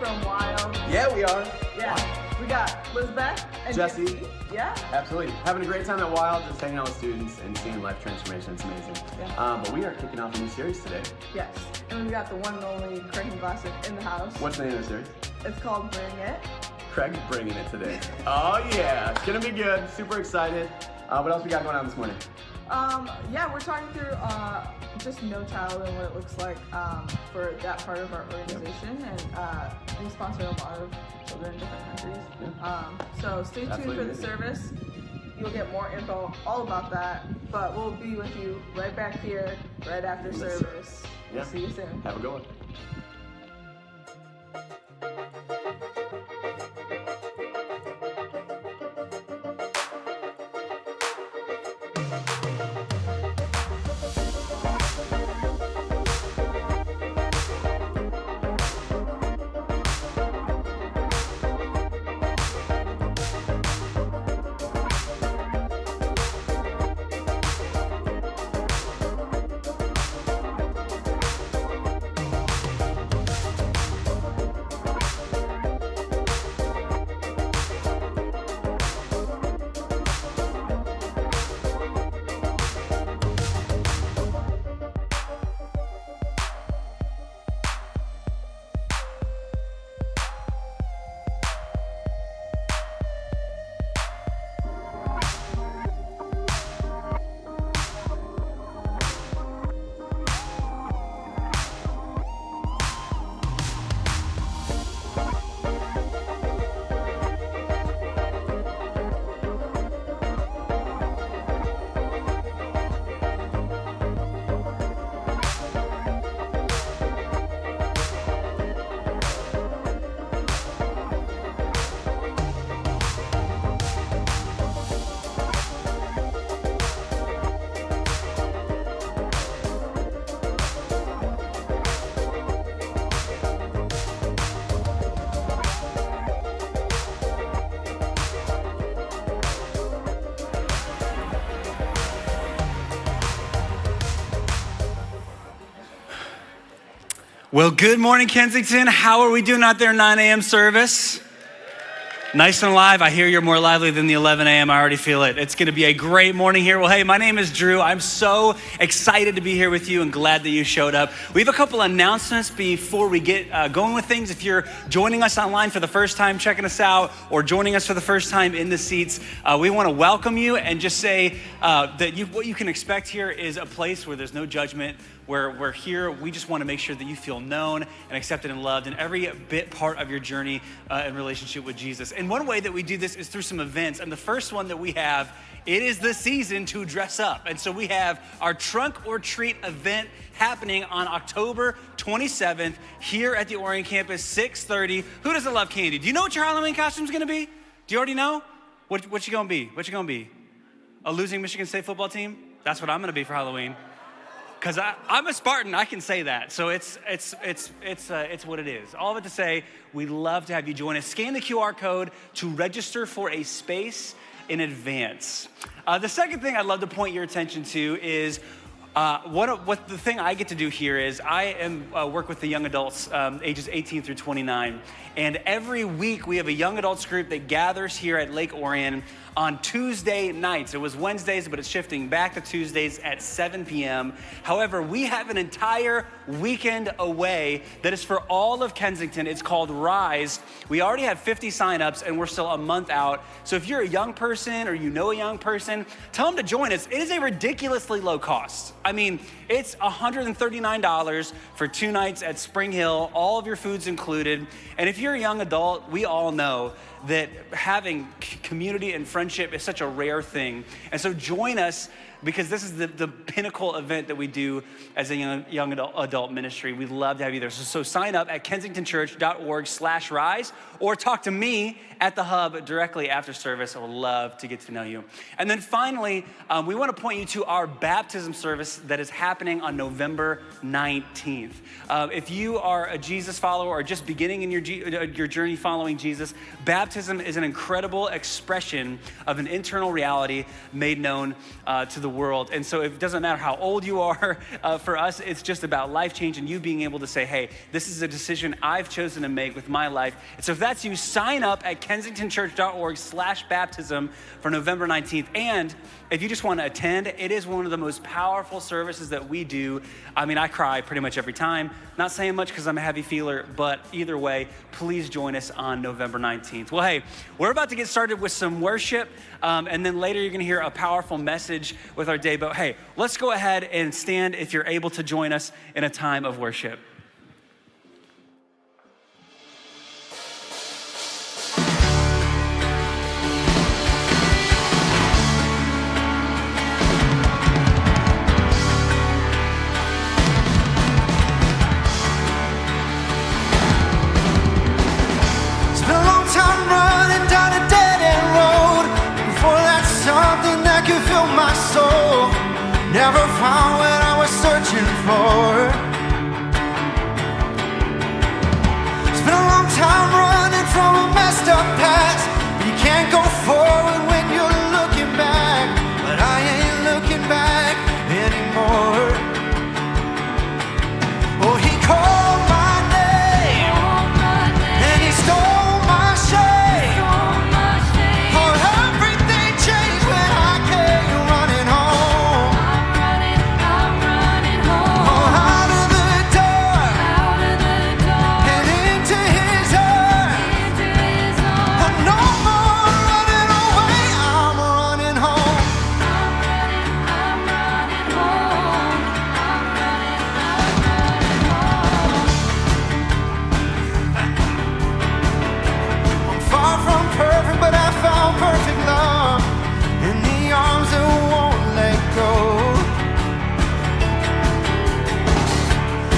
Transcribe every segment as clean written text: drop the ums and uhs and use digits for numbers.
from Wild. Yeah, we are. Yeah. Wow. We got Lizbeth and Jesse. Yeah. Absolutely. Having a great time at Wild, just hanging out with students and seeing life transformation. It's amazing. Yeah. But we are kicking off a new series today. Yes. And we got the one and only Craig Glassick in the house. What's the name of the series? It's called Bring It. Craig's bringing it today. Oh yeah, it's gonna be good. Super excited. What else we got going on this morning? Yeah, we're talking through just No Child and what it looks like for that part of our organization, and we sponsor a lot of children in different countries. Yeah. So stay tuned Absolutely for the amazing. service. You'll get more info all about that, but we'll be with you right back here, right after Yes. service. Yeah. We'll see you soon. Have a good one. Well, good morning, Kensington. How are we doing out there, 9 a.m. service? Nice and alive. I hear you're more lively than the 11 a.m. I already feel it. It's going to be a great morning here. Well, hey, my name is Drew. I'm so excited to be here with you and glad that you showed up. We have a couple announcements before we get going with things. If you're joining us online for the first time, checking us out, or joining us for the first time in the seats, we want to welcome you and just say that what you can expect here is a place where there's no judgment, where we're here. We just want to make sure that you feel known and accepted and loved in every bit part of your journey and relationship with Jesus. And one way that we do this is through some events. And the first one that we have, it is the season to dress up. And so we have our Trunk or Treat event happening on October 27th here at the Orion campus, 6:30. Who doesn't love candy? Do you know what your Halloween costume is going to be? Do you already know? What you going to be? What you going to be? A losing Michigan State football team? That's what I'm going to be for Halloween. Because I'm a Spartan, I can say that. So it's what it is. All of it to say, we'd love to have you join us. Scan the QR code to register for a space in advance. The second thing I'd love to point your attention to is what the thing I get to do here is I work with the young adults ages 18 through 29. And every week we have a young adults group that gathers here at Lake Orion on Tuesday nights. It was Wednesdays, but it's shifting back to Tuesdays at 7 p.m. However, we have an entire weekend away that is for all of Kensington. It's called Rise. We already have 50 signups and we're still a month out. So if you're a young person or you know a young person, tell them to join us. It is a ridiculously low cost. I mean, it's $139 for 2 nights at Spring Hill, all of your food's included. And if you're a young adult, we all know that having community and friendship is such a rare thing. And so join us because this is the pinnacle event that we do as a young adult ministry. We'd love to have you there. So sign up at kensingtonchurch.org/rise or talk to me at the hub directly after service. I would love to get to know you. And then finally, we want to point you to our baptism service that is happening on November 19th. If you are a Jesus follower or just beginning in your journey following Jesus, baptism is an incredible expression of an internal reality made known to the the world. And so it doesn't matter how old you are, for us, it's just about life change and you being able to say, hey, this is a decision I've chosen to make with my life. And so if that's you, sign up at kensingtonchurch.org/baptism for November 19th. And if you just want to attend, it is one of the most powerful services that we do. I mean, I cry pretty much every time. Not saying much because I'm a heavy feeler, but either way, please join us on November 19th. Well, hey, we're about to get started with some worship, and then later you're going to hear a powerful message with our day. But hey, let's go ahead and stand if you're able to join us in a time of worship. Never found what I was searching for. It's been a long time running from a messed up past. You can't go forward when you're looking back, but I ain't looking back anymore. Oh, he called my name, and he stole my shame. Oh, everything changed when I came running home.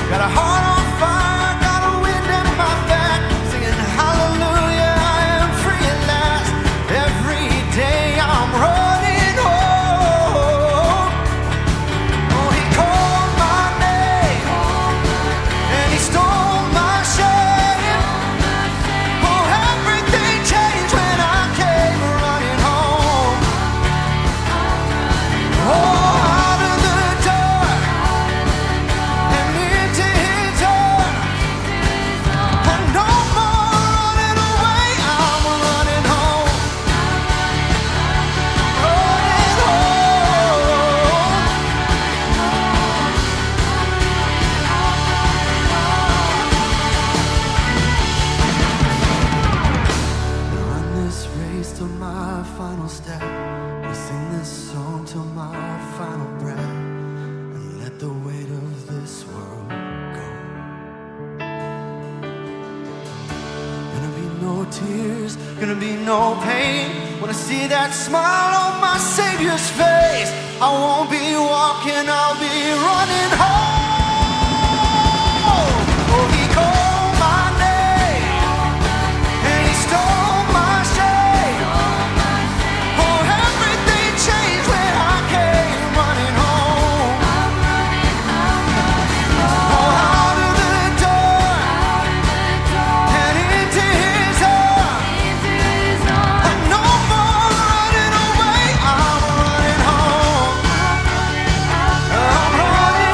Got a heart on fire, got a wind in my back, singing hallelujah, I am free at last. Every day I'm running home. Oh, he called my name, and he stole my shame. Oh, everything changed when I came running home. Oh, gonna be no pain when I see that smile on my Savior's face. I won't be walking, I'll be running home. Oh, he called my name, and he stole my shame. Oh, everything changed when I came running home. Oh, out of the door, and into his arms. No more running away, I'm running home. I'm running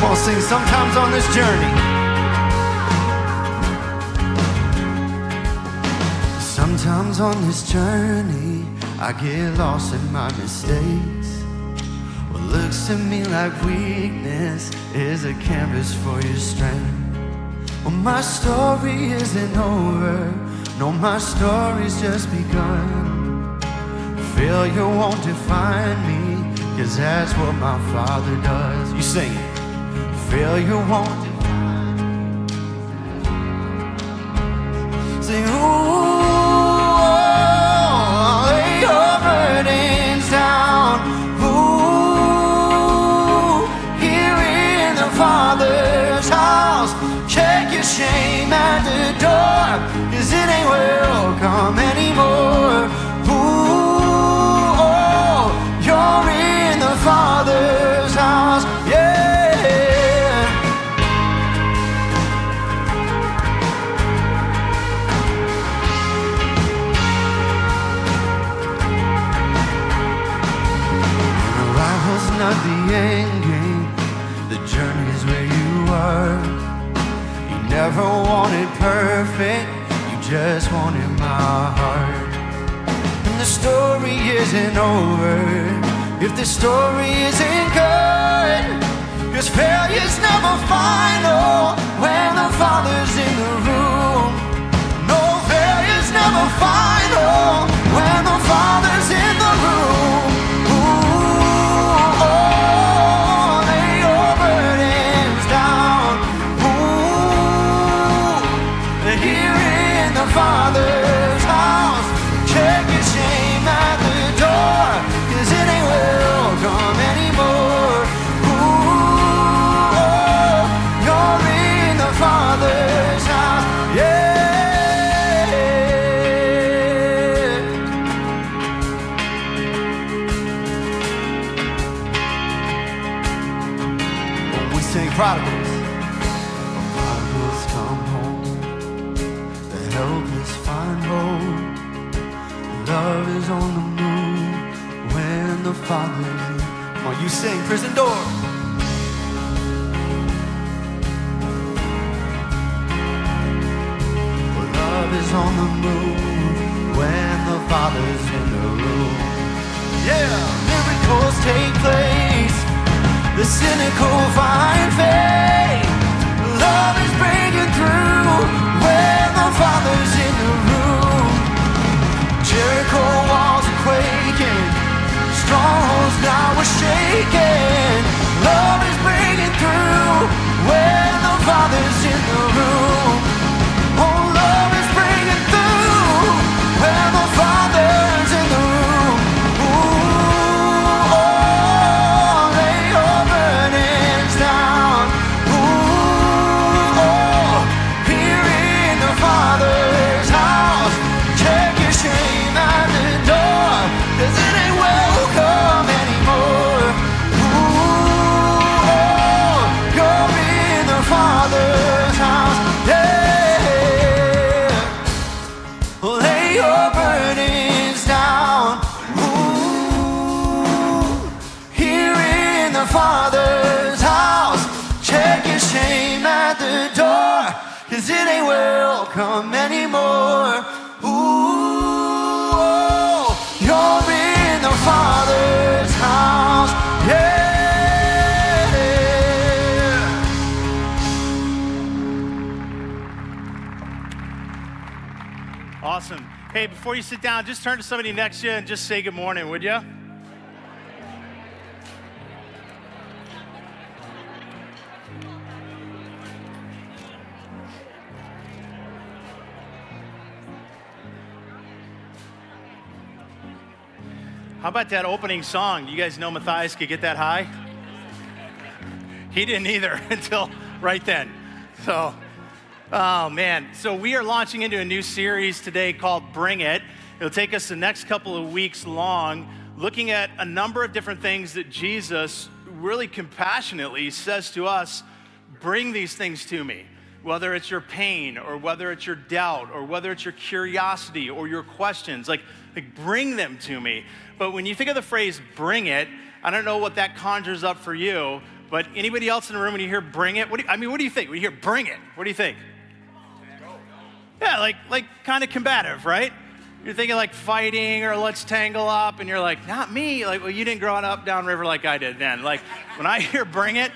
I'll sing sometimes on this journey. Sometimes on this journey, I get lost in my mistakes. What looks to me like weakness is a canvas for your strength. Well, my story isn't over. No, my story's just begun. Failure won't define me, 'cause that's what my Father does. You sing it. Failure won't define me. Sing, ooh, lay your burdens down. Ooh, your shame at the door, 'cause it ain't welcome anymore. Ooh, oh, you're in the Father's house, yeah. Arrival's not the end game, the journey's where you are. You never wanted perfect, you just wanted my heart. And the story isn't over if the story isn't good, 'cause failure's never final when the Father's in the room. No, failure's never final when the Father's in the room. Ooh, oh, lay your burdens down. Ooh, here in the Father's house. Check your shame at the door, 'cause it ain't welcome anymore. Ooh, oh, you're in the Father's house, yeah. When we sing prodigals, prodigals come home, the helpless find hope. Love is on the move when the Father's in. Come on, you sing, prison door. Well, love is on the move when the Father's in the room. Yeah, miracles take place, the cynical find faith. Love is breaking through when the Father's in the room. Jericho walls are quaking, strongholds now are shaking. Love is breaking through when the Father's in the room. Oh, love is breaking through when the Father's in the room. Ooh, oh, lay your burdens down. Ooh, oh, here in the Father's house. Check your shame at the door, 'cause it ain't welcome anymore. Ooh, oh, you're in the Father's house, yeah. Lay your burdens down. Ooh, here in the Father's house. Check your shame at the door, 'cause it ain't welcome anymore. Ooh, oh, you're in the Father's house, yeah. Awesome. Hey, before you sit down, just turn to somebody next to you and just say good morning, would you? How about that opening song? You guys know Matthias could get that high? He didn't either until right then. So, oh man. So we are launching into a new series today called Bring It. It'll take us the next couple of weeks long, looking at a number of different things that Jesus really compassionately says to us, bring these things to me. Whether it's your pain or whether it's your doubt or whether it's your curiosity or your questions, like bring them to me. But when you think of the phrase bring it, I don't know what that conjures up for you, but anybody else in the room when you hear bring it, what do you think? When you hear bring it, what do you think? Yeah, like kind of combative, right? You're thinking like fighting or let's tangle up, and you're like, not me. Like, well, you didn't grow up downriver like I did then. Like, when I hear bring it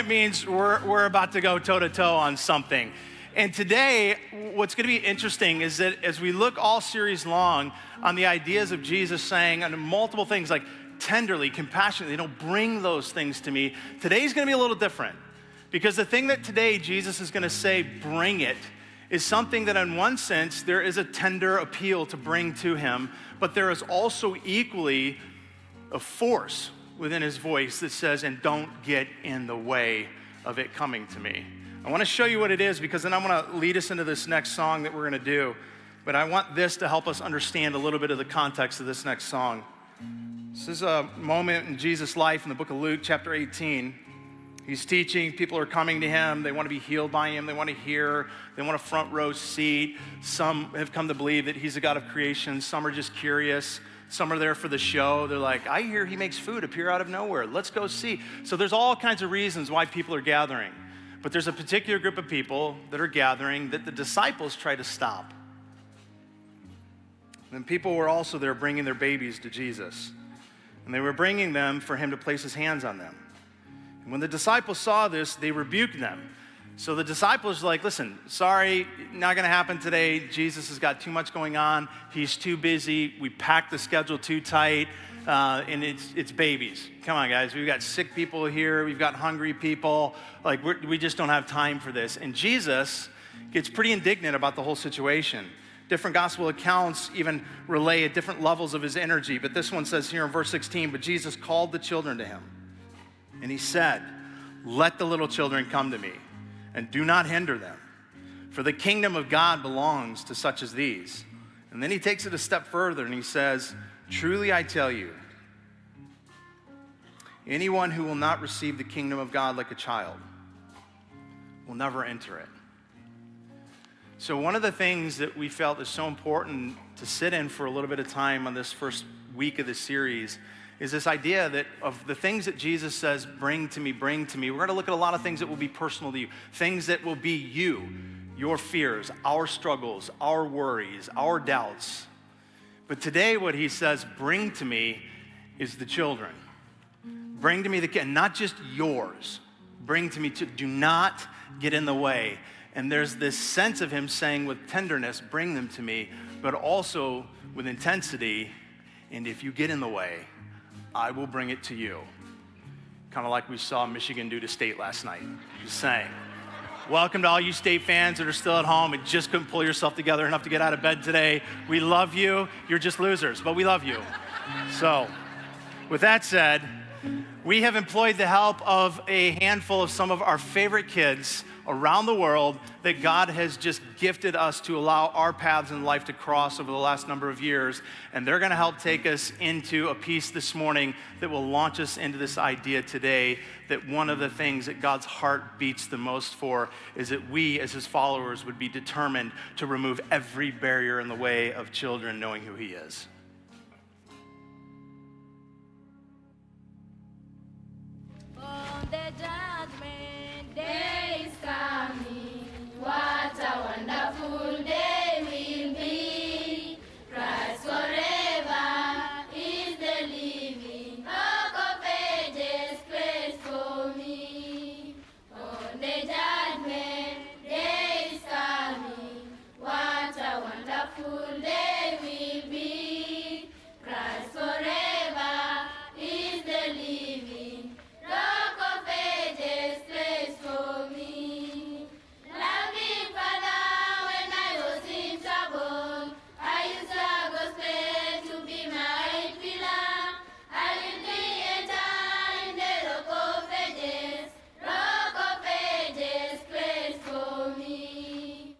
means we're about to go toe-to-toe on something. And today, what's going to be interesting is that as we look all series long on the ideas of Jesus saying and multiple things like tenderly, compassionately, bring those things to me, today's going to be a little different. Because the thing that today Jesus is going to say, bring it, is something that in one sense, there is a tender appeal to bring to him, but there is also equally a force within his voice that says, and don't get in the way of it coming to me. I want to show you what it is because then I'm going to lead us into this next song that we're going to do. But I want this to help us understand a little bit of the context of this next song. This is a moment in Jesus' life in the book of Luke, chapter 18. He's teaching, people are coming to him, they want to be healed by him, they want to hear, they want a front row seat. Some have come to believe that he's a God of creation, some are just curious, some are there for the show. They're like, I hear he makes food appear out of nowhere, let's go see. So there's all kinds of reasons why people are gathering. But there's a particular group of people that are gathering that the disciples try to stop. And people were also there bringing their babies to Jesus. And they were bringing them for him to place his hands on them. And when the disciples saw this, they rebuked them. So the disciples were like, listen, sorry, not gonna happen today. Jesus has got too much going on. He's too busy. We packed the schedule too tight. And it's babies. Come on, guys. We've got sick people here. We've got hungry people. Like, we just don't have time for this. And Jesus gets pretty indignant about the whole situation. Different gospel accounts even relay at different levels of his energy. But this one says here in verse 16, but Jesus called the children to him. And he said, let the little children come to me, and do not hinder them. For the kingdom of God belongs to such as these. And then he takes it a step further and he says, truly I tell you, anyone who will not receive the kingdom of God like a child will never enter it. So one of the things that we felt is so important to sit in for a little bit of time on this first week of the series is this idea that of the things that Jesus says, bring to me, bring to me. We're going to look at a lot of things that will be personal to you, things that will be you, your fears, our struggles, our worries, our doubts. But today what he says, bring to me, is the children. Bring to me the kid, not just yours. Bring to me, do not get in the way. And there's this sense of him saying with tenderness, bring them to me, but also with intensity, and if you get in the way, I will bring it to you. Kind of like we saw Michigan do to State last night. Just saying. Welcome to all you State fans that are still at home and just couldn't pull yourself together enough to get out of bed today. We love you. You're just losers, but we love you. So, with that said, we have employed the help of a handful of some of our favorite kids around the world that God has just gifted us to allow our paths in life to cross over the last number of years. And they're gonna help take us into a piece this morning that will launch us into this idea today that one of the things that God's heart beats the most for is that we as his followers would be determined to remove every barrier in the way of children knowing who he is. On the judgment day is coming, what a wonderful day will be. Christ forever is the living Rock of Ages, praise for me. On the judgment day is coming, what a wonderful day will be. Christ forever is the living Rock of Ages, praise for me. Loving Father, when I was in trouble, I used the gospel to be my pillar. I will be enter in the Rock of Ages, praise for me.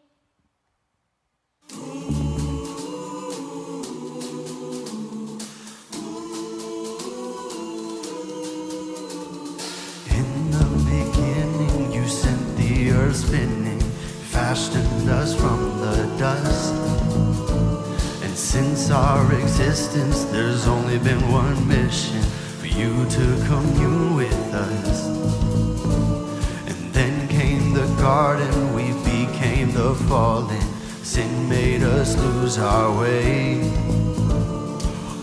In the beginning, you sent the earth spinning, fashioned us from the dust. And since our existence, there's only been one mission: for you to commune with us. And then came the garden, we became the fallen. Sin made us lose our way.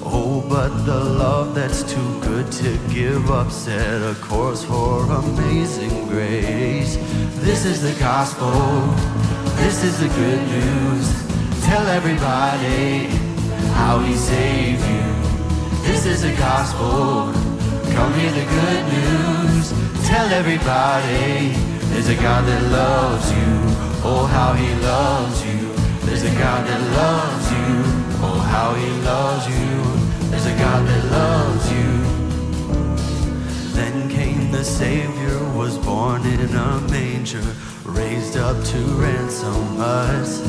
Oh, but the love that's too good to give up set a course for amazing grace. This is the gospel, this is the good news. Tell everybody how he saved you. This is the gospel, come hear the good news. Tell everybody there's a God that loves you. Oh, how he loves you. There's a God that loves you. Oh, how he loves you. There's a God that loves you. Then came the Savior, was born in a manger. manger, raised up to ransom us.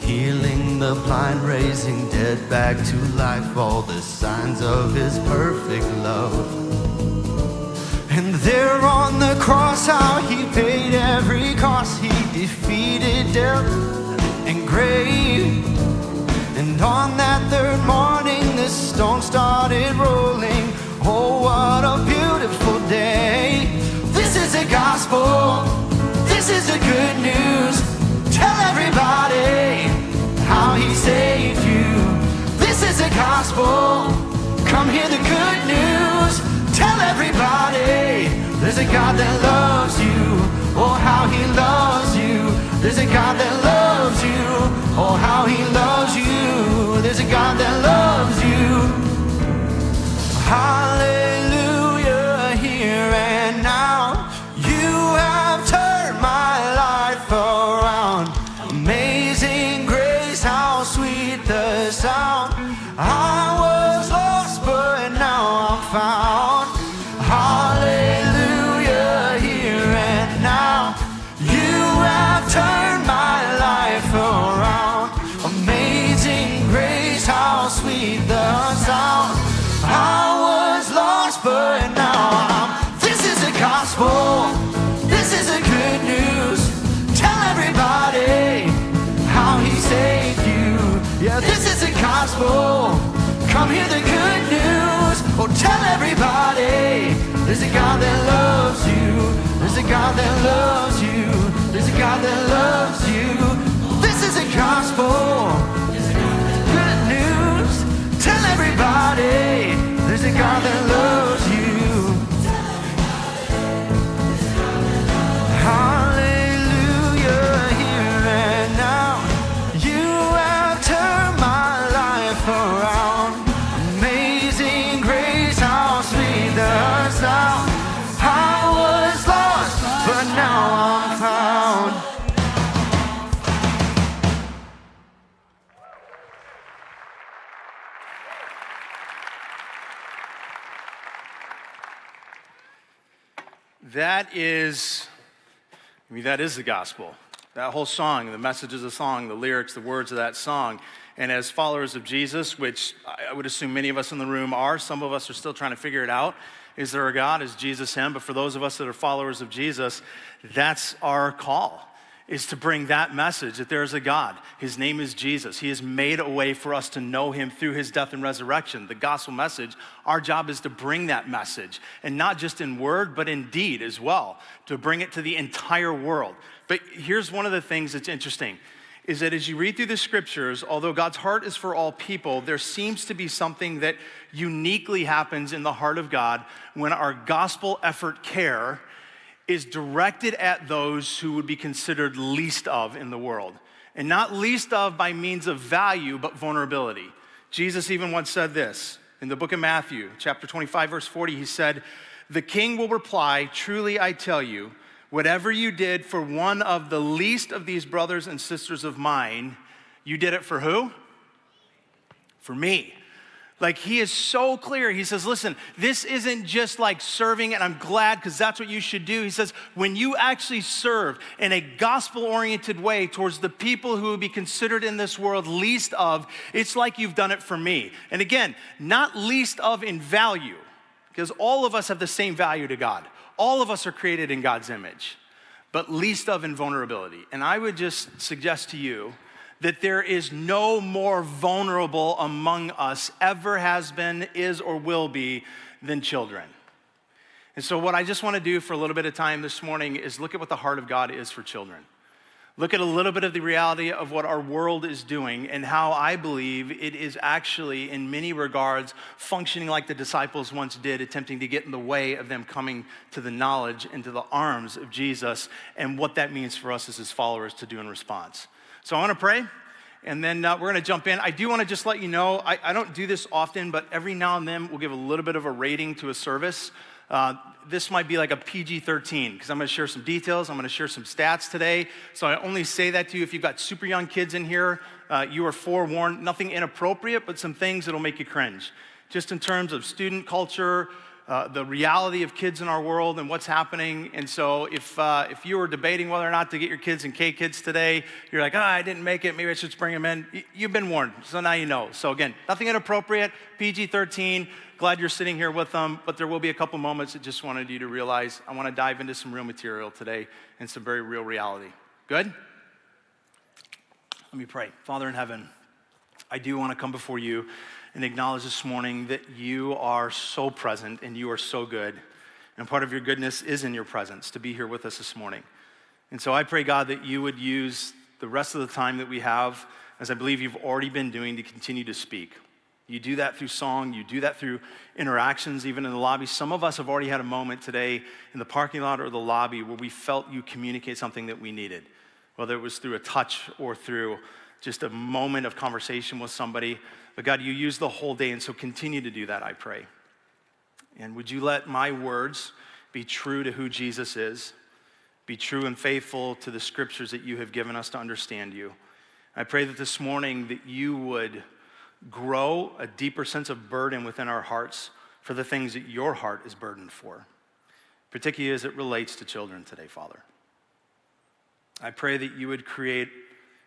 Healing the blind, raising dead back to life, all the signs of his perfect love. And there on the cross, how he paid every cost, he defeated death and grave. And on that third morning, the stone started rolling. Oh, what a beautiful day. This is the gospel, this is the good news. Tell everybody how he saved you. This is the gospel, come hear the good news. Tell everybody there's a God that loves you. Oh, how he loves you. There's a God that loves you. Oh, how he loves you. There's a God that loves you. Hallelujah, here and now. You have turned my life around. Amazing grace, how sweet the sound. I was lost, but now I'm found. Hallelujah, here and now. You have turned my life around. Amazing grace, how sweet the sound. I was lost, but now I'm. This is the gospel, this is the good news. Tell everybody how he saved you. Yeah, this is the gospel, come hear the good news. Oh, tell everybody there's a God that loves you. There's a God that loves you. There's a God that loves you. This is the gospel, good news. Tell everybody there's a God that loves you. Hallelujah, here and now. You have turned my life around. Amazing grace, how sweet the sound. I was lost, but now I'm found. That is the gospel. That whole song, the message of the song, the lyrics, the words of that song. And as followers of Jesus, which I would assume many of us in the room are, some of us are still trying to figure it out. Is there a God? Is Jesus him? But for those of us that are followers of Jesus, that's our call, is to bring that message that there is a God. His name is Jesus. He has made a way for us to know him through his death and resurrection. The gospel message, our job is to bring that message, and not just in word, but in deed as well, to bring it to the entire world. But here's one of the things that's interesting, is that as you read through the scriptures, although God's heart is for all people, there seems to be something that uniquely happens in the heart of God when our gospel effort care is directed at those who would be considered least of in the world. And not least of by means of value, but vulnerability. Jesus even once said this in the book of Matthew, chapter 25, verse 40, he said, "The king will reply, 'Truly I tell you, whatever you did for one of the least of these brothers and sisters of mine, you did it for who? For me.'" Like, he is so clear. He says, listen, this isn't just like serving, and I'm glad because that's what you should do. He says, when you actually serve in a gospel-oriented way towards the people who would be considered in this world least of, it's like you've done it for me. And again, not least of in value, because all of us have the same value to God. All of us are created in God's image, but least of in vulnerability. And I would just suggest to you that there is no more vulnerable among us, ever has been, is, or will be, than children. And so what I just want to do for a little bit of time this morning is look at what the heart of God is for children. Look at a little bit of the reality of what our world is doing and how I believe it is actually, in many regards, functioning like the disciples once did, attempting to get in the way of them coming to the knowledge and to the arms of Jesus, and what that means for us as his followers to do in response. So I want to pray, and then we're going to jump in. I do want to just let you know, I don't do this often, but every now and then we'll give a little bit of a rating to a service. This might be like a PG-13, because I'm going to share some details. I'm going to share some stats today. So I only say that to you if you've got super young kids in here. You are forewarned. Nothing inappropriate, but some things that'll make you cringe. Just in terms of student culture, the reality of kids in our world and what's happening. And so if you were debating whether or not to get your kids in K-Kids today, you're like, I didn't make it, maybe I should bring them in. You've been warned, so now you know. So again, nothing inappropriate, PG-13. Glad you're sitting here with them, but there will be a couple moments that just wanted you to realize I want to dive into some real material today and some very real reality. Good? Let me pray. Father in heaven, I do want to come before you and acknowledge this morning that you are so present and you are so good. And part of your goodness is in your presence, to be here with us this morning. And so I pray, God, that you would use the rest of the time that we have, as I believe you've already been doing, to continue to speak. You do that through song, you do that through interactions, even in the lobby. Some of us have already had a moment today in the parking lot or the lobby where we felt you communicate something that we needed, whether it was through a touch or through just a moment of conversation with somebody. But God, you use the whole day, and so continue to do that, I pray. And would you let my words be true to who Jesus is, be true and faithful to the scriptures that you have given us to understand you. I pray that this morning that you would grow a deeper sense of burden within our hearts for the things that your heart is burdened for, particularly as it relates to children today, Father. I pray that you would create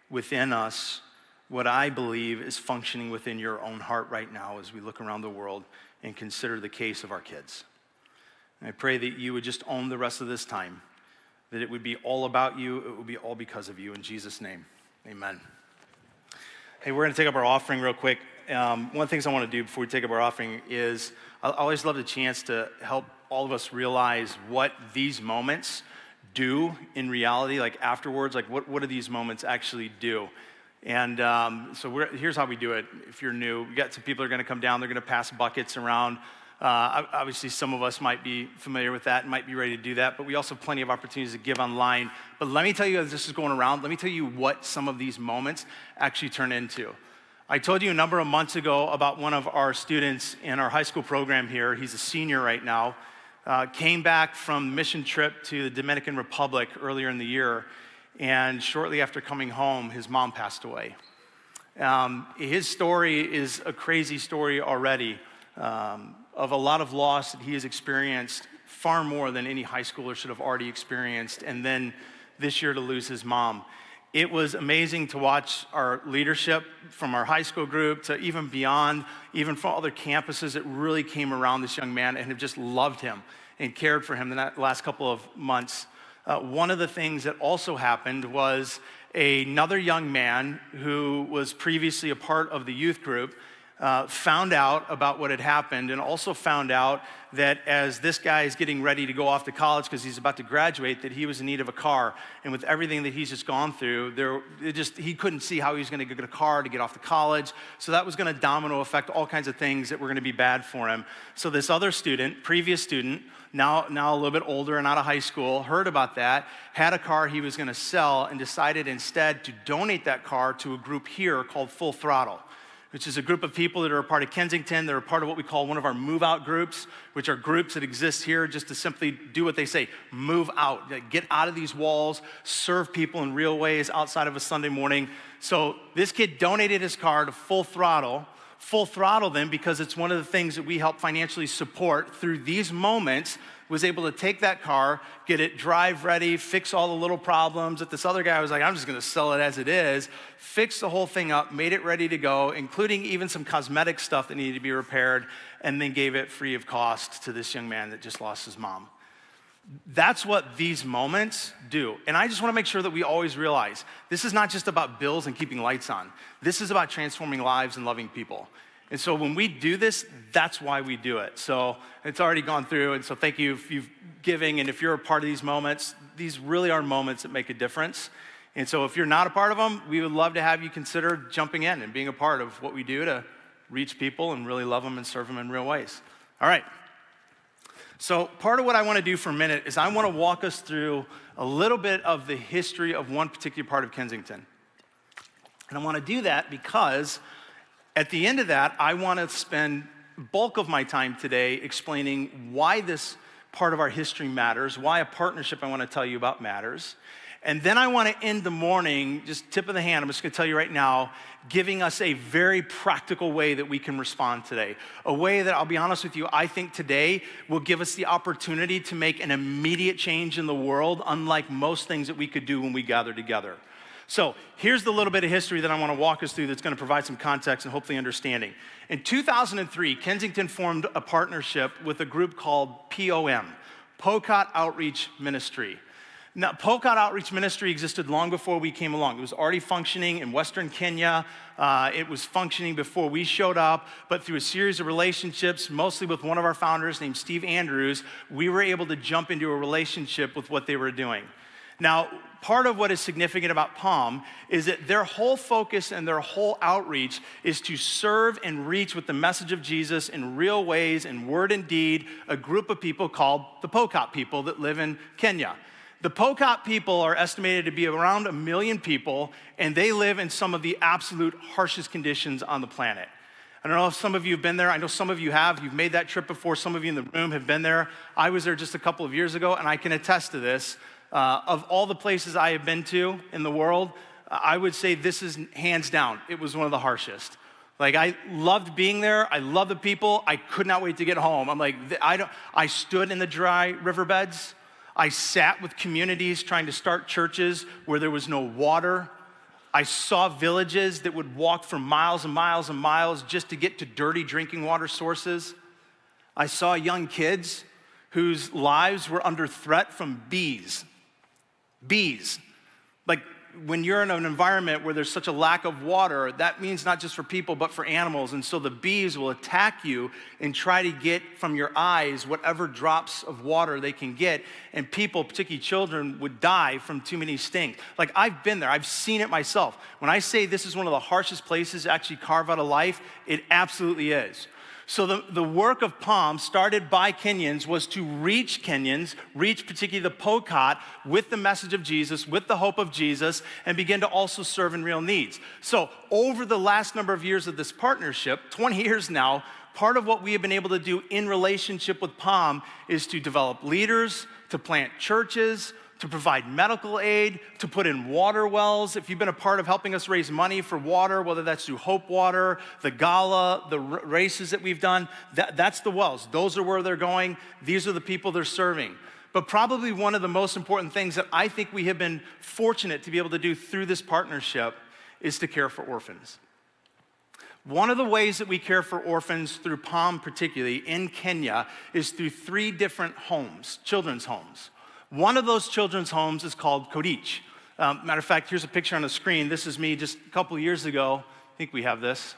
within us what I believe is functioning within your own heart right now as we look around the world and consider the case of our kids. And I pray that you would just own the rest of this time, that it would be all about you, it would be all because of you. In Jesus' name, amen. Hey, we're going to take up our offering real quick. One of the things I want to do before we take up our offering is I always love the chance to help all of us realize what these moments do in reality, like afterwards, like what do these moments actually do? And so here's how we do it. If you're new, we got some people who are going to come down. They're going to pass buckets around. Obviously, some of us might be familiar with that and might be ready to do that, but we also have plenty of opportunities to give online. But let me tell you, as this is going around, let me tell you what some of these moments actually turn into. I told you a number of months ago about one of our students in our high school program here. He's a senior right now. Came back from mission trip to the Dominican Republic earlier in the year, and shortly after coming home, his mom passed away. His story is a crazy story already. Of a lot of loss that he has experienced, far more than any high schooler should have already experienced, and then this year to lose his mom. It was amazing to watch our leadership from our high school group to even beyond, even from other campuses that really came around this young man and have just loved him and cared for him in that last couple of months. One of the things that also happened was another young man who was previously a part of the youth group found out about what had happened, and also found out that as this guy is getting ready to go off to college because he's about to graduate, that he was in need of a car. And with everything that he's just gone through, he couldn't see how he was going to get a car to get off to college. So that was going to domino affect all kinds of things that were going to be bad for him. So this other student, previous student, now a little bit older and out of high school, heard about that, had a car he was going to sell, and decided instead to donate that car to a group here called Full Throttle, which is a group of people that are a part of Kensington. They're a part of what we call one of our move out groups, which are groups that exist here just to simply do what they say, move out, get out of these walls, serve people in real ways outside of a Sunday morning. So this kid donated his car to Full Throttle. Full Throttle then, because it's one of the things that we help financially support through these moments, was able to take that car, get it drive ready, fix all the little problems that this other guy was like, I'm just gonna sell it as it is, fix the whole thing up, made it ready to go, including even some cosmetic stuff that needed to be repaired, and then gave it free of cost to this young man that just lost his mom. That's what these moments do. And I just wanna make sure that we always realize, this is not just about bills and keeping lights on. This is about transforming lives and loving people. And so when we do this, that's why we do it. So it's already gone through, and so thank you if you've giving, and if you're a part of these moments, these really are moments that make a difference. And so if you're not a part of them, we would love to have you consider jumping in and being a part of what we do to reach people and really love them and serve them in real ways. All right. So part of what I want to do for a minute is I want to walk us through a little bit of the history of one particular part of Kensington. And I want to do that because at the end of that, I want to spend bulk of my time today explaining why this part of our history matters, why a partnership I want to tell you about matters. And then I want to end the morning, just tip of the hand, I'm just going to tell you right now, giving us a very practical way that we can respond today. A way that, I'll be honest with you, I think today will give us the opportunity to make an immediate change in the world, unlike most things that we could do when we gather together. So here's the little bit of history that I want to walk us through that's going to provide some context and hopefully understanding. In 2003, Kensington formed a partnership with a group called POM, Pokot Outreach Ministry. Now, Pokot Outreach Ministry existed long before we came along. It was already functioning in Western Kenya. It was functioning before we showed up, but through a series of relationships, mostly with one of our founders named Steve Andrews, we were able to jump into a relationship with what they were doing. Now, part of what is significant about POM is that their whole focus and their whole outreach is to serve and reach with the message of Jesus in real ways, in word and deed, a group of people called the Pokot people that live in Kenya. The Pokot people are estimated to be around 1 million people, and they live in some of the absolute harshest conditions on the planet. I don't know if some of you have been there. I know some of you have. You've made that trip before. Some of you in the room have been there. I was there just a couple of years ago, and I can attest to this. Of all the places I have been to in the world, I would say this is hands down. It was one of the harshest. Like, I loved being there. I love the people. I could not wait to get home. I'm like, I stood in the dry riverbeds. I sat with communities trying to start churches where there was no water. I saw villages that would walk for miles and miles and miles just to get to dirty drinking water sources. I saw young kids whose lives were under threat from bees. Bees. Like, when you're in an environment where there's such a lack of water, that means not just for people, but for animals. And so the bees will attack you and try to get from your eyes whatever drops of water they can get. And people, particularly children, would die from too many stings. Like, I've been there. I've seen it myself. When I say this is one of the harshest places to actually carve out a life, it absolutely is. So the work of POM, started by Kenyans, was to reach Kenyans, reach particularly the Pokot, with the message of Jesus, with the hope of Jesus, and begin to also serve in real needs. So over the last number of years of this partnership, 20 years now, part of what we have been able to do in relationship with POM is to develop leaders, to plant churches, to provide medical aid, to put in water wells. If you've been a part of helping us raise money for water, whether that's through Hope Water, the gala, the races that we've done, that's the wells. Those are where they're going. These are the people they're serving. But probably one of the most important things that I think we have been fortunate to be able to do through this partnership is to care for orphans. One of the ways that we care for orphans through POM, particularly in Kenya, is through 3 different homes, children's homes. One of those children's homes is called Kodich. Matter of fact, here's a picture on the screen. This is me just a couple of years ago. I think we have this.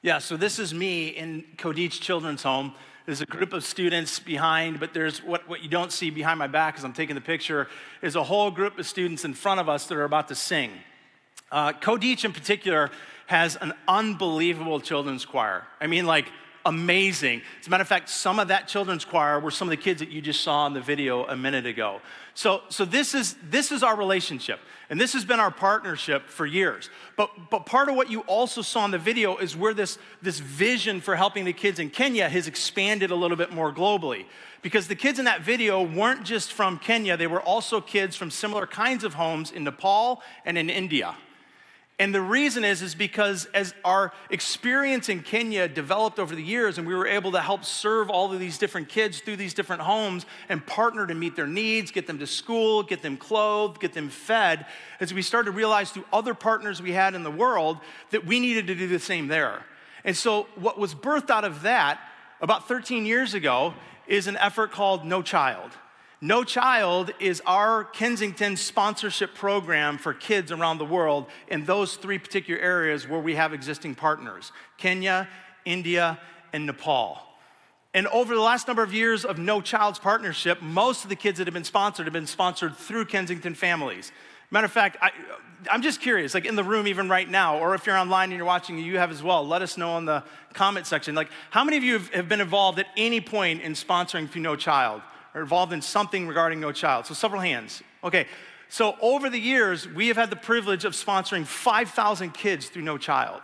Yeah, so this is me in Kodich Children's Home. There's a group of students behind, but there's what you don't see behind my back as I'm taking the picture is a whole group of students in front of us that are about to sing. Kodich in particular has an unbelievable children's choir. I mean, like, amazing. As a matter of fact, some of that children's choir were some of the kids that you just saw in the video a minute ago. So this is our relationship, and this has been our partnership for years. But part of what you also saw in the video is where this vision for helping the kids in Kenya has expanded a little bit more globally. Because the kids in that video weren't just from Kenya, they were also kids from similar kinds of homes in Nepal and in India. And the reason is because as our experience in Kenya developed over the years and we were able to help serve all of these different kids through these different homes and partner to meet their needs, get them to school, get them clothed, get them fed, as we started to realize through other partners we had in the world that we needed to do the same there. And so what was birthed out of that about 13 years ago is an effort called No Child. No Child is our Kensington sponsorship program for kids around the world in those 3 particular areas where we have existing partners: Kenya, India, and Nepal. And over the last number of years of No Child's partnership, most of the kids that have been sponsored through Kensington families. Matter of fact, I'm just curious, like in the room even right now, or if you're online and you're watching, you have as well, let us know in the comment section. Like, how many of you have been involved at any point in sponsoring through No Child? Or involved in something regarding No Child? So several hands. Okay, so over the years, we have had the privilege of sponsoring 5,000 kids through No Child.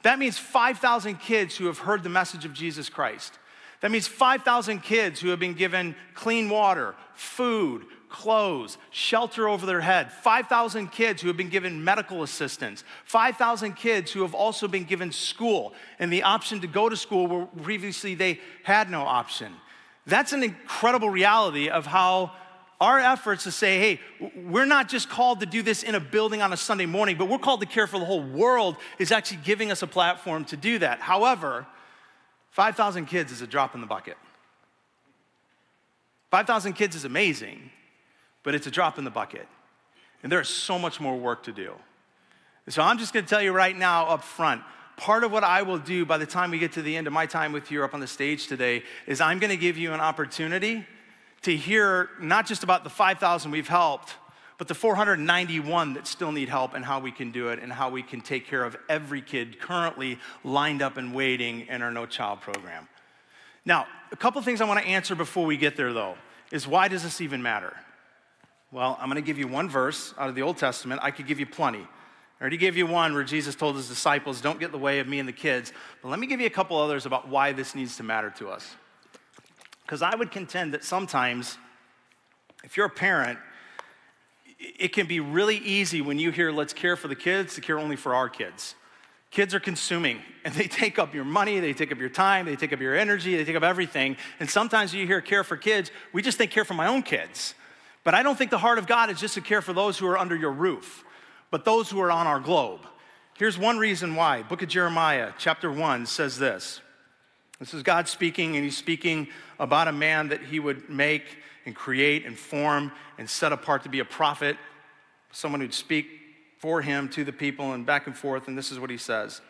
That means 5,000 kids who have heard the message of Jesus Christ. That means 5,000 kids who have been given clean water, food, clothes, shelter over their head. 5,000 kids who have been given medical assistance. 5,000 kids who have also been given school and the option to go to school where previously they had no option. That's an incredible reality of how our efforts to say, hey, we're not just called to do this in a building on a Sunday morning, but we're called to care for the whole world is actually giving us a platform to do that. However, 5,000 kids is a drop in the bucket. 5,000 kids is amazing, but it's a drop in the bucket. And there's so much more work to do. So I'm just gonna tell you right now up front, part of what I will do by the time we get to the end of my time with you up on the stage today is I'm gonna give you an opportunity to hear not just about the 5,000 we've helped, but the 491 that still need help and how we can do it and how we can take care of every kid currently lined up and waiting in our No Child program. Now, a couple things I wanna answer before we get there though, is why does this even matter? Well, I'm gonna give you one verse out of the Old Testament. I could give you plenty. I already gave you one where Jesus told his disciples, don't get in the way of me and the kids. But let me give you a couple others about why this needs to matter to us. Because I would contend that sometimes, if you're a parent, it can be really easy when you hear, let's care for the kids, to care only for our kids. Kids are consuming, and they take up your money, they take up your time, they take up your energy, they take up everything. And sometimes you hear care for kids, we just think care for my own kids. But I don't think the heart of God is just to care for those who are under your roof, but those who are on our globe. Here's one reason why. Book of Jeremiah, chapter 1 says this. This is God speaking, and he's speaking about a man that he would make and create and form and set apart to be a prophet, someone who'd speak for him to the people and back and forth. And this is what he says.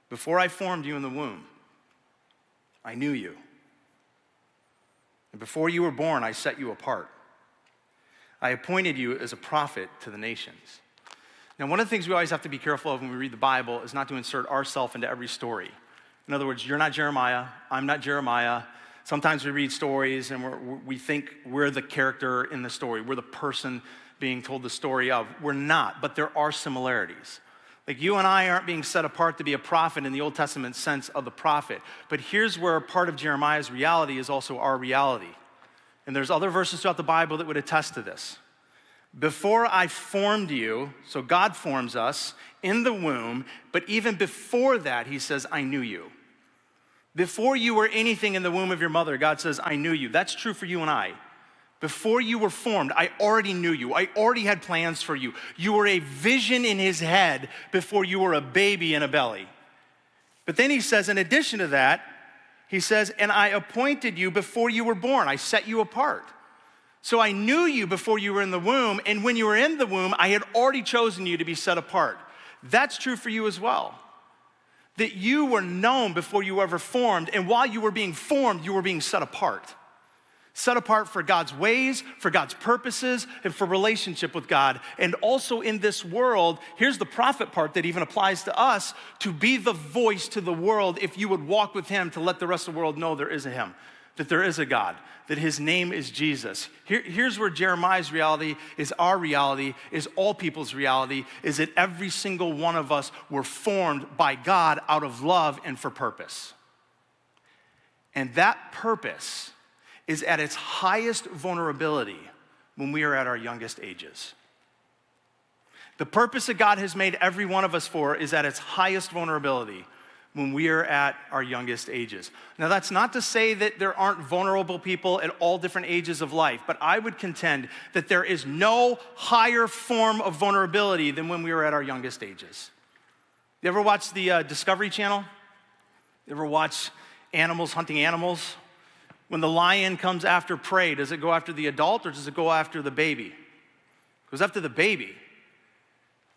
Before I formed you in the womb, I knew you. And before you were born, I set you apart. I appointed you as a prophet to the nations. Now, one of the things we always have to be careful of when we read the Bible is not to insert ourselves into every story. In other words, you're not Jeremiah, I'm not Jeremiah. Sometimes we read stories and we think we're the character in the story. We're the person being told the story of. We're not, but there are similarities. Like you and I aren't being set apart to be a prophet in the Old Testament sense of the prophet. But here's where part of Jeremiah's reality is also our reality. And there's other verses throughout the Bible that would attest to this. Before I formed you, so God forms us in the womb, but even before that, he says, I knew you. Before you were anything in the womb of your mother, God says, I knew you. That's true for you and I. Before you were formed, I already knew you. I already had plans for you. You were a vision in his head before you were a baby in a belly. But then he says, in addition to that, he says, and I appointed you before you were born. I set you apart. So I knew you before you were in the womb, and when you were in the womb, I had already chosen you to be set apart. That's true for you as well. That you were known before you were ever formed, and while you were being formed, you were being set apart. Set apart for God's ways, for God's purposes, and for relationship with God. And also in this world, here's the prophet part that even applies to us, to be the voice to the world if you would walk with him to let the rest of the world know there is a him, that there is a God, that his name is Jesus. Here's where Jeremiah's reality is our reality, is all people's reality, is that every single one of us were formed by God out of love and for purpose. And that purpose is at its highest vulnerability when we are at our youngest ages. The purpose that God has made every one of us for is at its highest vulnerability when we are at our youngest ages. Now, that's not to say that there aren't vulnerable people at all different ages of life, but I would contend that there is no higher form of vulnerability than when we are at our youngest ages. You ever watch the Discovery Channel? You ever watch animals hunting animals? When the lion comes after prey, does it go after the adult or does it go after the baby? It goes after the baby.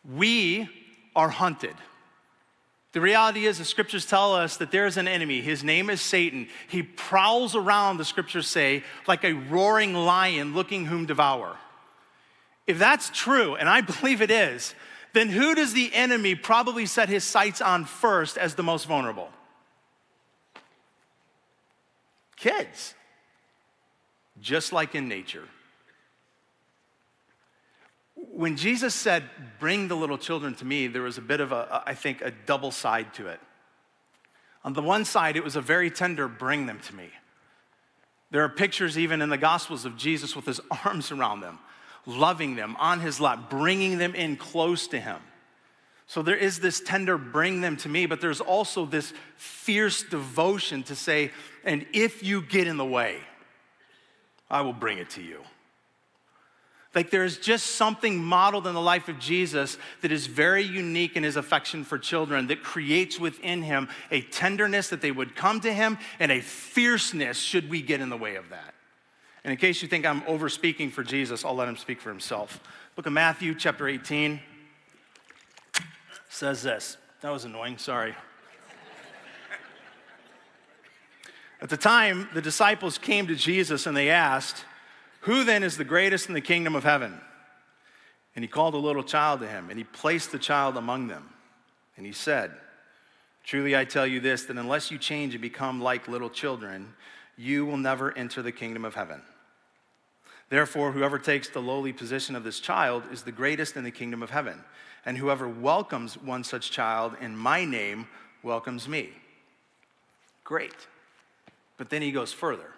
We are hunted. The reality is the scriptures tell us that there's an enemy. His name is Satan. He prowls around, the scriptures say, like a roaring lion looking whom devour. If that's true, and I believe it is, then who does the enemy probably set his sights on first as the most vulnerable? Kids, just like in nature. When Jesus said, bring the little children to me, there was a bit of I think, a double side to it. On the one side, it was a very tender, bring them to me. There are pictures even in the Gospels of Jesus with his arms around them, loving them on his lap, bringing them in close to him. So there is this tender, bring them to me, but there's also this fierce devotion to say, and if you get in the way, I will bring it to you. Like there's just something modeled in the life of Jesus that is very unique in his affection for children that creates within him a tenderness that they would come to him and a fierceness should we get in the way of that. And in case you think I'm over speaking for Jesus, I'll let him speak for himself. Book of Matthew, chapter 18, says this. That was annoying, sorry. At the time, the disciples came to Jesus and they asked, "Who then is the greatest in the kingdom of heaven?" And he called a little child to him, and he placed the child among them. And he said, "Truly I tell you this, that unless you change and become like little children, you will never enter the kingdom of heaven. Therefore, whoever takes the lowly position of this child is the greatest in the kingdom of heaven. And whoever welcomes one such child in my name welcomes me." Great. But then he goes further.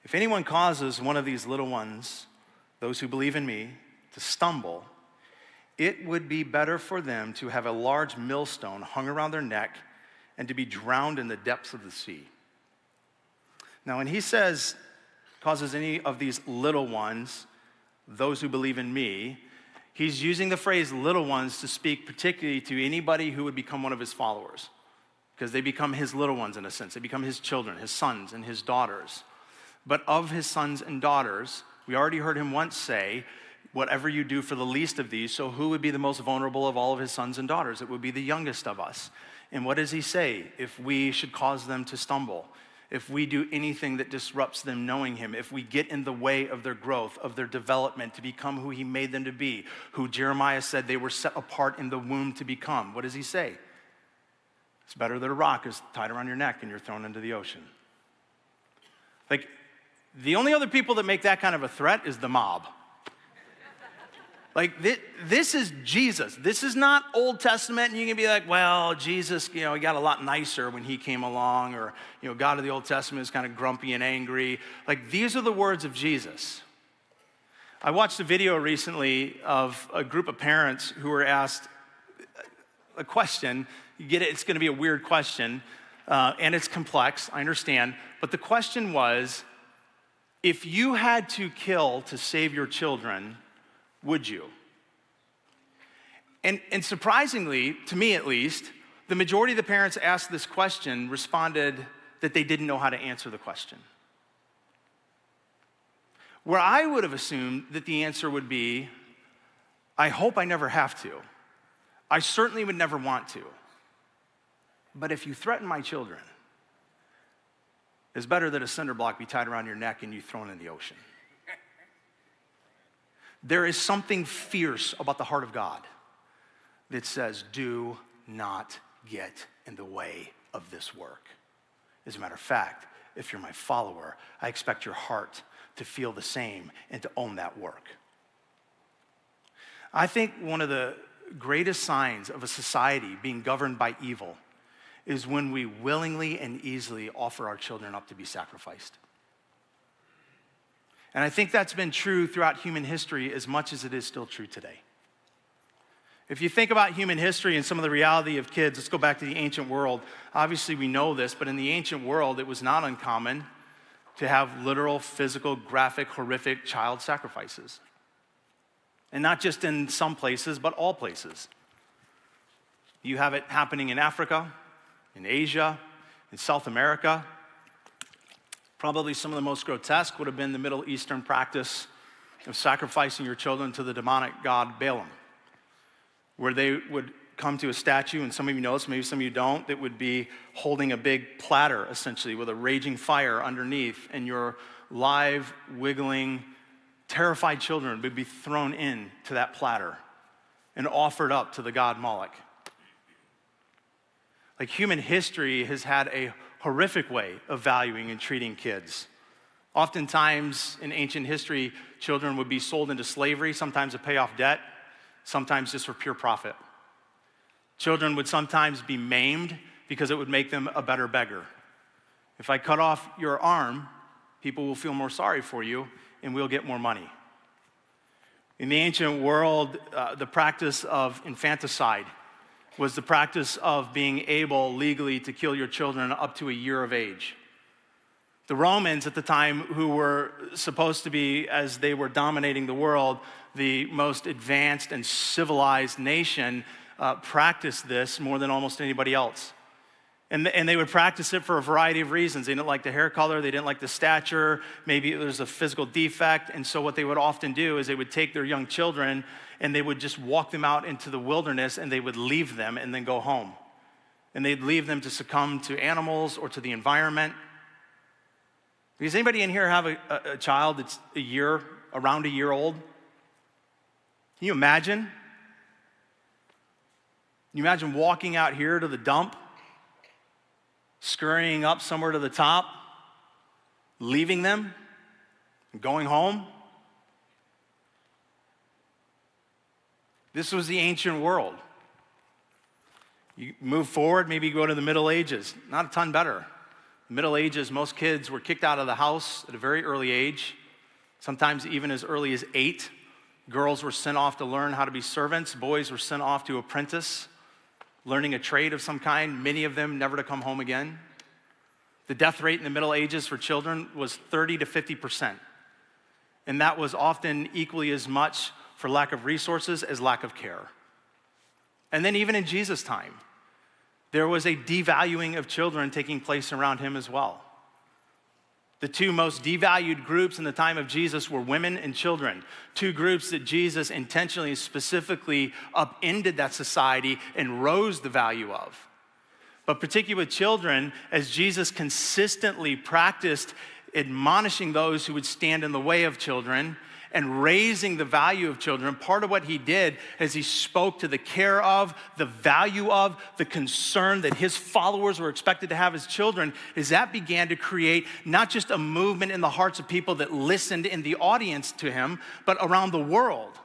"If anyone causes one of these little ones, those who believe in me, to stumble, it would be better for them to have a large millstone hung around their neck and to be drowned in the depths of the sea." Now, when he says, causes any of these little ones, those who believe in me, he's using the phrase little ones to speak particularly to anybody who would become one of his followers, because they become his little ones in a sense. They become his children, his sons and his daughters. But of his sons and daughters, we already heard him once say, whatever you do for the least of these, so who would be the most vulnerable of all of his sons and daughters? It would be the youngest of us. And what does he say? If we should cause them to stumble, if we do anything that disrupts them knowing him, if we get in the way of their growth, of their development to become who he made them to be, who Jeremiah said they were set apart in the womb to become, what does he say? It's better that a rock is tied around your neck and you're thrown into the ocean. Like, the only other people that make that kind of a threat is the mob. Like, this is Jesus. This is not Old Testament, and you can be like, well, Jesus, he got a lot nicer when he came along, or, God of the Old Testament is kind of grumpy and angry. Like, these are the words of Jesus. I watched a video recently of a group of parents who were asked a question. You get it, it's gonna be a weird question, and it's complex, I understand, but the question was, if you had to kill to save your children, would you? And surprisingly, to me at least, the majority of the parents asked this question responded that they didn't know how to answer the question. Where I would have assumed that the answer would be, I hope I never have to. I certainly would never want to. But if you threaten my children, it's better that a cinder block be tied around your neck and you thrown in the ocean. There is something fierce about the heart of God that says, do not get in the way of this work. As a matter of fact, if you're my follower, I expect your heart to feel the same and to own that work. I think one of the greatest signs of a society being governed by evil is when we willingly and easily offer our children up to be sacrificed. And I think that's been true throughout human history as much as it is still true today. If you think about human history and some of the reality of kids, let's go back to the ancient world. Obviously, we know this, but in the ancient world, it was not uncommon to have literal, physical, graphic, horrific child sacrifices. And not just in some places, but all places. You have it happening in Africa, in Asia, in South America. Probably some of the most grotesque would have been the Middle Eastern practice of sacrificing your children to the demonic god Balaam, where they would come to a statue, and some of you know this, maybe some of you don't, that would be holding a big platter, essentially, with a raging fire underneath, and your live, wiggling, terrified children would be thrown into that platter and offered up to the god Moloch. Like, human history has had a horrific way of valuing and treating kids. Oftentimes in ancient history, children would be sold into slavery, sometimes to pay off debt, sometimes just for pure profit. Children would sometimes be maimed because it would make them a better beggar. If I cut off your arm, people will feel more sorry for you and we'll get more money. In the ancient world, the practice of infanticide was the practice of being able legally to kill your children up to a year of age. The Romans at the time, who were supposed to be, as they were dominating the world, the most advanced and civilized nation, practiced this more than almost anybody else. And they would practice it for a variety of reasons. They didn't like the hair color, they didn't like the stature, maybe there's a physical defect. And so what they would often do is they would take their young children and they would just walk them out into the wilderness and they would leave them and then go home. And they'd leave them to succumb to animals or to the environment. Does anybody in here have a child that's around a year old? Can you imagine? Can you imagine walking out here to the dump, scurrying up somewhere to the top, leaving them, and going home? This was the ancient world. You move forward, maybe you go to the Middle Ages, not a ton better. The Middle Ages, most kids were kicked out of the house at a very early age, sometimes even as early as 8. Girls were sent off to learn how to be servants. Boys were sent off to apprentice, learning a trade of some kind, many of them never to come home again. The death rate in the Middle Ages for children was 30 to 50%. And that was often equally as much for lack of resources as lack of care. And then even in Jesus' time, there was a devaluing of children taking place around him as well. The two most devalued groups in the time of Jesus were women and children, two groups that Jesus intentionally, specifically upended that society and rose the value of. But particularly with children, as Jesus consistently practiced admonishing those who would stand in the way of children and raising the value of children, part of what he did is he spoke to the care of, the value of, the concern that his followers were expected to have as children, is that began to create not just a movement in the hearts of people that listened in the audience to him, but around the world.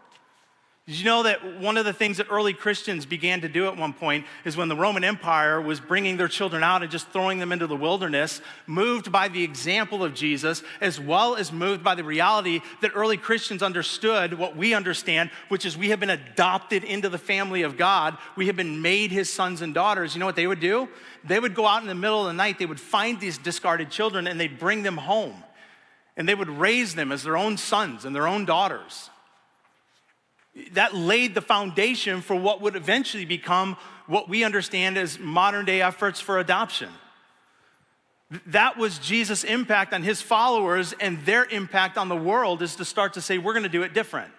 Did you know that one of the things that early Christians began to do at one point is when the Roman Empire was bringing their children out and just throwing them into the wilderness, moved by the example of Jesus, as well as moved by the reality that early Christians understood what we understand, which is we have been adopted into the family of God. We have been made his sons and daughters. You know what they would do? They would go out in the middle of the night, they would find these discarded children and they'd bring them home. And they would raise them as their own sons and their own daughters. That laid the foundation for what would eventually become what we understand as modern day efforts for adoption. That was Jesus' impact on his followers, and their impact on the world is to start to say, we're gonna do it different.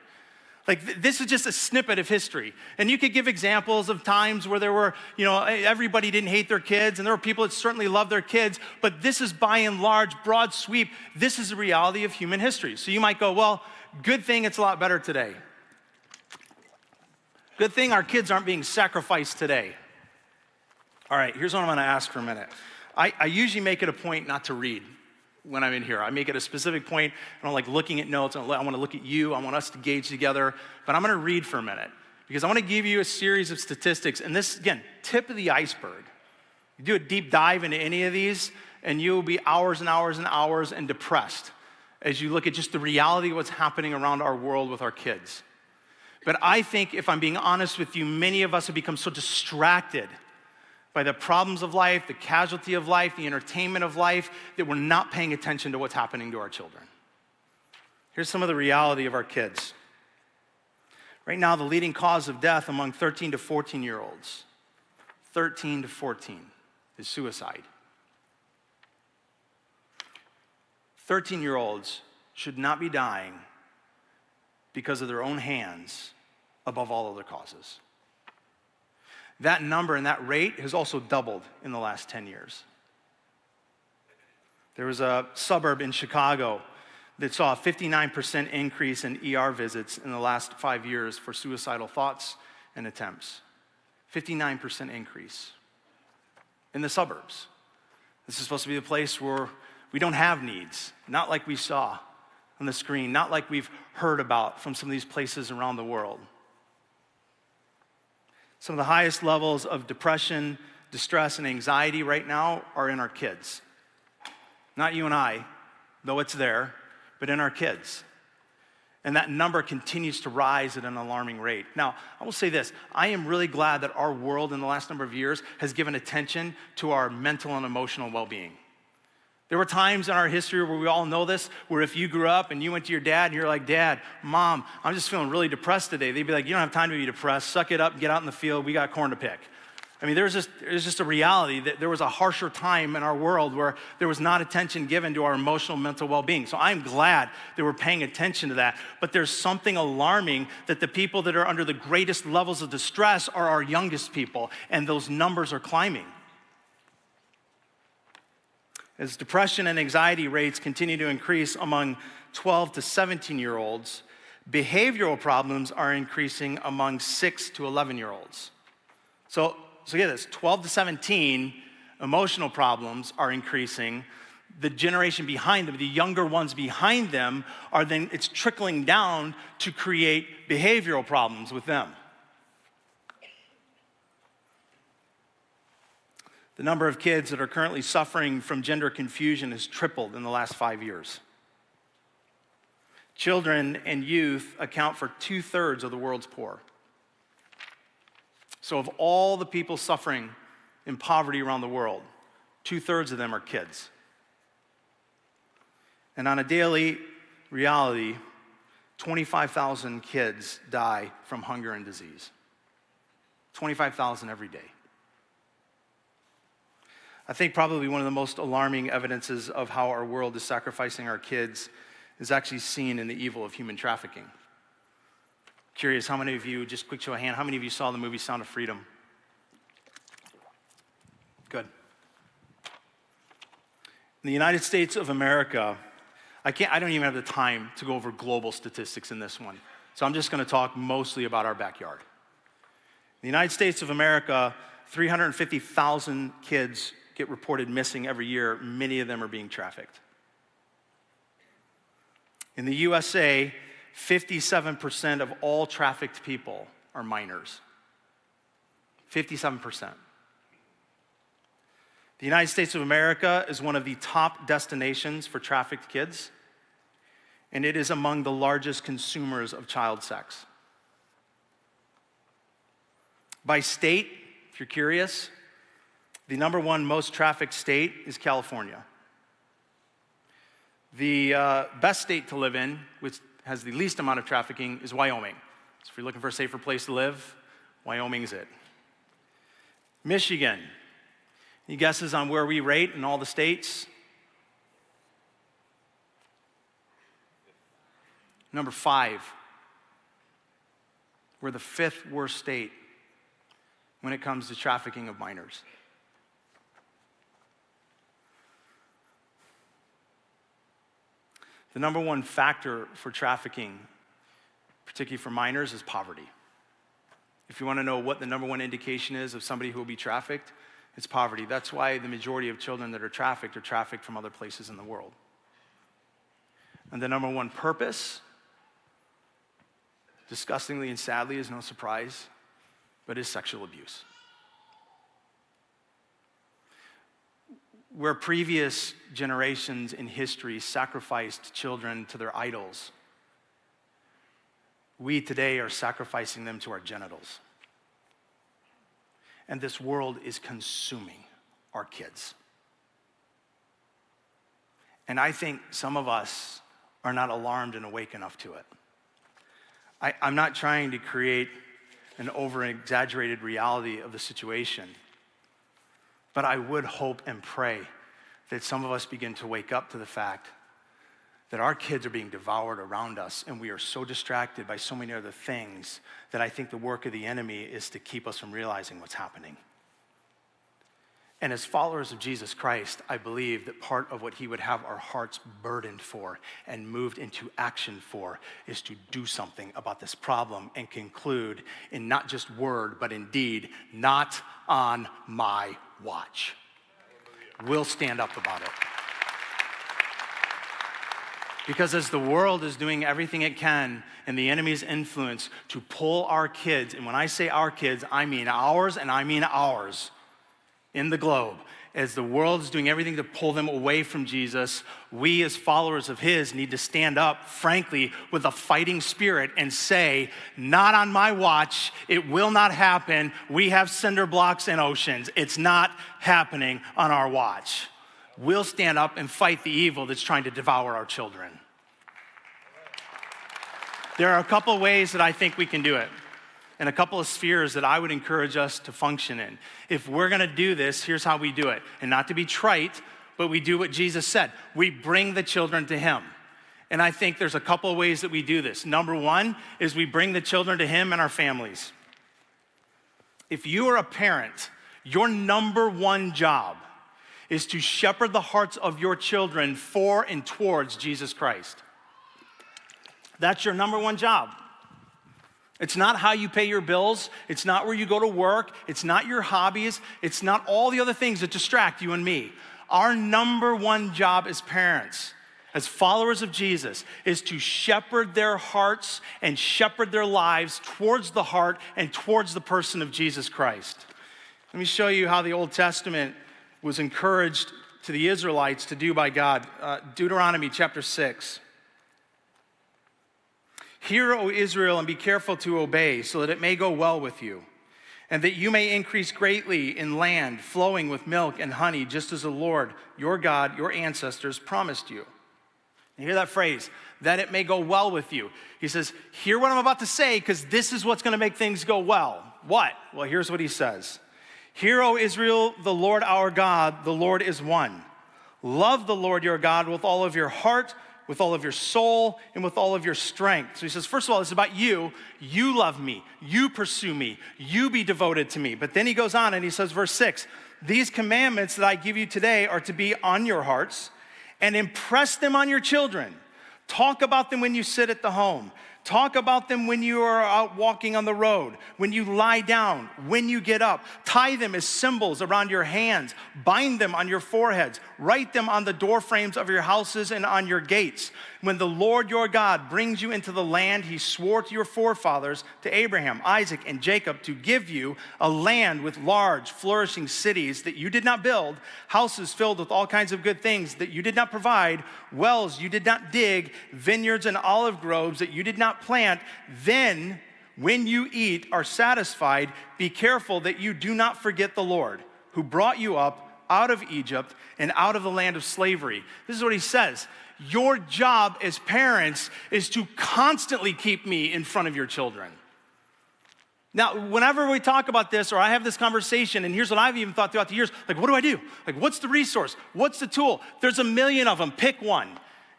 Like, this is just a snippet of history. And you could give examples of times where there were, everybody didn't hate their kids, and there were people that certainly loved their kids, but this is by and large, broad sweep, this is the reality of human history. So you might go, well, good thing it's a lot better today. Good thing our kids aren't being sacrificed today. All right, here's what I'm gonna ask for a minute. I usually make it a point not to read when I'm in here. I make it a specific point. I don't like looking at notes. I wanna look at you. I want us to gauge together. But I'm gonna read for a minute because I wanna give you a series of statistics. And this, again, tip of the iceberg. You do a deep dive into any of these and you'll be hours and hours and hours and depressed as you look at just the reality of what's happening around our world with our kids. But I think, if I'm being honest with you, many of us have become so distracted by the problems of life, the casualty of life, the entertainment of life, that we're not paying attention to what's happening to our children. Here's some of the reality of our kids. Right now, the leading cause of death among 13 to 14-year-olds, 13 to 14, is suicide. 13-year-olds should not be dying because of their own hands above all other causes. That number and that rate has also doubled in the last 10 years. There was a suburb in Chicago that saw a 59% increase in ER visits in the last 5 years for suicidal thoughts and attempts. 59% increase in the suburbs. This is supposed to be the place where we don't have needs, not like we saw on the screen, not like we've heard about from some of these places around the world. Some of the highest levels of depression, distress, and anxiety right now are in our kids. Not you and I, though it's there, but in our kids. And that number continues to rise at an alarming rate. Now, I will say this, I am really glad that our world in the last number of years has given attention to our mental and emotional well-being. There were times in our history where we all know this, where if you grew up and you went to your dad and you're like, Dad, Mom, I'm just feeling really depressed today. They'd be like, you don't have time to be depressed. Suck it up, get out in the field. We got corn to pick. I mean, there's just a reality that there was a harsher time in our world where there was not attention given to our emotional, mental well-being. So I'm glad that we're paying attention to that. But there's something alarming that the people that are under the greatest levels of distress are our youngest people, and those numbers are climbing. As depression and anxiety rates continue to increase among 12 to 17-year-olds, behavioral problems are increasing among 6 to 11-year-olds. So get this, 12 to 17, emotional problems are increasing. The generation behind them, the younger ones behind them, it's trickling down to create behavioral problems with them. The number of kids that are currently suffering from gender confusion has tripled in the last 5 years. Children and youth account for 2/3 of the world's poor. So of all the people suffering in poverty around the world, 2/3 of them are kids. And on a daily reality, 25,000 kids die from hunger and disease. 25,000 every day. I think probably one of the most alarming evidences of how our world is sacrificing our kids is actually seen in the evil of human trafficking. Curious, how many of you, just quick show of hand, how many of you saw the movie Sound of Freedom? Good. In the United States of America, I don't even have the time to go over global statistics in this one. So I'm just gonna talk mostly about our backyard. In the United States of America, 350,000 kids get reported missing every year. Many of them are being trafficked. In the USA, 57% of all trafficked people are minors. 57%. The United States of America is one of the top destinations for trafficked kids, and it is among the largest consumers of child sex. By state, if you're curious, the number one most trafficked state is California. The best state to live in, which has the least amount of trafficking, is Wyoming. So if you're looking for a safer place to live, Wyoming's it. Michigan. Any guesses on where we rate in all the states? Number 5. We're the 5th worst state when it comes to trafficking of minors. The number one factor for trafficking, particularly for minors, is poverty. If you want to know what the number one indication is of somebody who will be trafficked, it's poverty. That's why the majority of children that are trafficked from other places in the world. And the number one purpose, disgustingly and sadly, is no surprise, but is sexual abuse. Where previous generations in history sacrificed children to their idols, we today are sacrificing them to our genitals. And this world is consuming our kids. And I think some of us are not alarmed and awake enough to it. I'm not trying to create an over-exaggerated reality of the situation, but I would hope and pray that some of us begin to wake up to the fact that our kids are being devoured around us, and we are so distracted by so many other things that I think the work of the enemy is to keep us from realizing what's happening. And as followers of Jesus Christ, I believe that part of what he would have our hearts burdened for and moved into action for is to do something about this problem and conclude in not just word, but in deed, not on my watch. We'll stand up about it. Because as the world is doing everything it can in the enemy's influence to pull our kids, and when I say our kids, I mean ours and I mean ours, in the globe. As the world is doing everything to pull them away from Jesus, we as followers of his need to stand up, frankly, with a fighting spirit and say, not on my watch, it will not happen. We have cinder blocks and oceans. It's not happening on our watch. We'll stand up and fight the evil that's trying to devour our children. There are a couple ways that I think we can do it, and a couple of spheres that I would encourage us to function in. If we're gonna do this, here's how we do it. And not to be trite, but we do what Jesus said. We bring the children to him. And I think there's a couple of ways that we do this. Number one is we bring the children to him and our families. If you are a parent, your number one job is to shepherd the hearts of your children for and towards Jesus Christ. That's your number one job. It's not how you pay your bills. It's not where you go to work. It's not your hobbies. It's not all the other things that distract you and me. Our number one job as parents, as followers of Jesus, is to shepherd their hearts and shepherd their lives towards the heart and towards the person of Jesus Christ. Let me show you how the Old Testament was encouraged to the Israelites to do by God. Deuteronomy chapter 6. Hear, O Israel, and be careful to obey, so that it may go well with you, and that you may increase greatly in land flowing with milk and honey, just as the Lord, your God, your ancestors promised you. You hear that phrase, that it may go well with you. He says, hear what I'm about to say, because this is what's going to make things go well. What? Well, here's what he says. Hear, O Israel, the Lord our God, the Lord is one. Love the Lord your God with all of your heart, with all of your soul, and with all of your strength. So he says, first of all, it's about you. You love me. You pursue me. You be devoted to me. But then he goes on and he says, verse 6, these commandments that I give you today are to be on your hearts, and impress them on your children. Talk about them when you sit at the home. Talk about them when you are out walking on the road, when you lie down, when you get up. Tie them as symbols around your hands. Bind them on your foreheads. Write them on the doorframes of your houses and on your gates. When the Lord your God brings you into the land he swore to your forefathers, to Abraham, Isaac, and Jacob, to give you a land with large, flourishing cities that you did not build, houses filled with all kinds of good things that you did not provide, wells you did not dig, vineyards and olive groves that you did not plant, then when you eat are satisfied, be careful that you do not forget the Lord, who brought you up out of Egypt and out of the land of slavery. This is what he says. Your job as parents is to constantly keep me in front of your children. Now, whenever we talk about this, or I have this conversation, and here's what I've even thought throughout the years, like, what do I do? Like, what's the resource? What's the tool? There's a million of them. Pick one.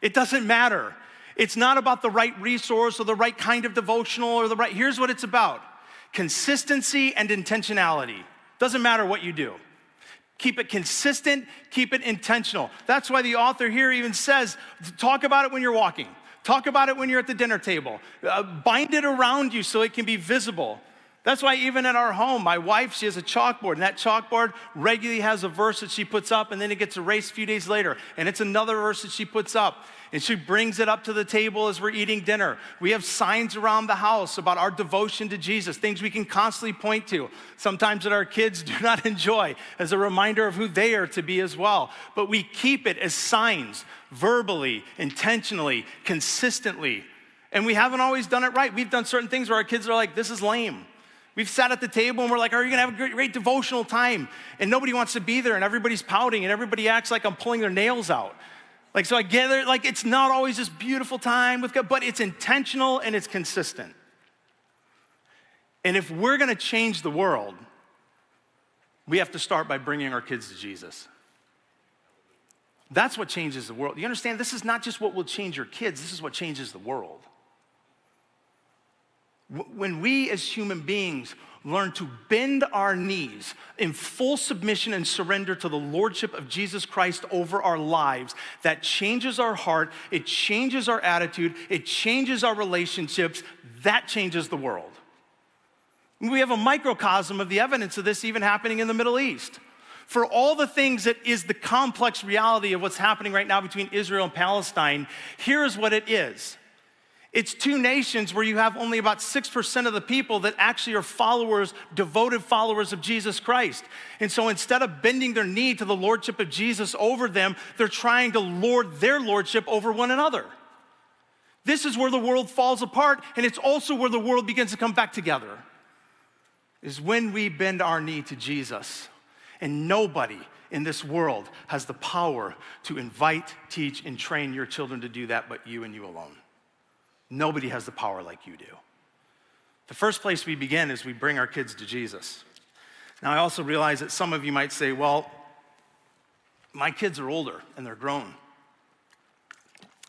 It doesn't matter. It's not about the right resource or the right kind of devotional or the right, here's what it's about. Consistency and intentionality. Doesn't matter what you do. Keep it consistent, keep it intentional. That's why the author here even says, talk about it when you're walking. Talk about it when you're at the dinner table. Bind it around you so it can be visible. That's why even at our home, my wife, she has a chalkboard, and that chalkboard regularly has a verse that she puts up, and then it gets erased a few days later, and it's another verse that she puts up, and she brings it up to the table as we're eating dinner. We have signs around the house about our devotion to Jesus, things we can constantly point to, sometimes that our kids do not enjoy, as a reminder of who they are to be as well. But we keep it as signs, verbally, intentionally, consistently, and we haven't always done it right. We've done certain things where our kids are like, this is lame. We've sat at the table and we're like, are you gonna have a great devotional time? And nobody wants to be there, and everybody's pouting, and everybody acts like I'm pulling their nails out. Like, so I get it, like, it's not always this beautiful time with God, but it's intentional and it's consistent. And if we're gonna change the world, we have to start by bringing our kids to Jesus. That's what changes the world. You understand, this is not just what will change your kids, this is what changes the world. When we as human beings learn to bend our knees in full submission and surrender to the lordship of Jesus Christ over our lives, that changes our heart, it changes our attitude, it changes our relationships, that changes the world. We have a microcosm of the evidence of this even happening in the Middle East. For all the things that is the complex reality of what's happening right now between Israel and Palestine, here is what it is. It's two nations where you have only about 6% of the people that actually are followers, devoted followers of Jesus Christ. And so instead of bending their knee to the lordship of Jesus over them, they're trying to lord their lordship over one another. This is where the world falls apart, and it's also where the world begins to come back together, is when we bend our knee to Jesus. And nobody in this world has the power to invite, teach, and train your children to do that but you and you alone. Nobody has the power like you do. The first place we begin is we bring our kids to Jesus. Now, I also realize that some of you might say, well, my kids are older and they're grown.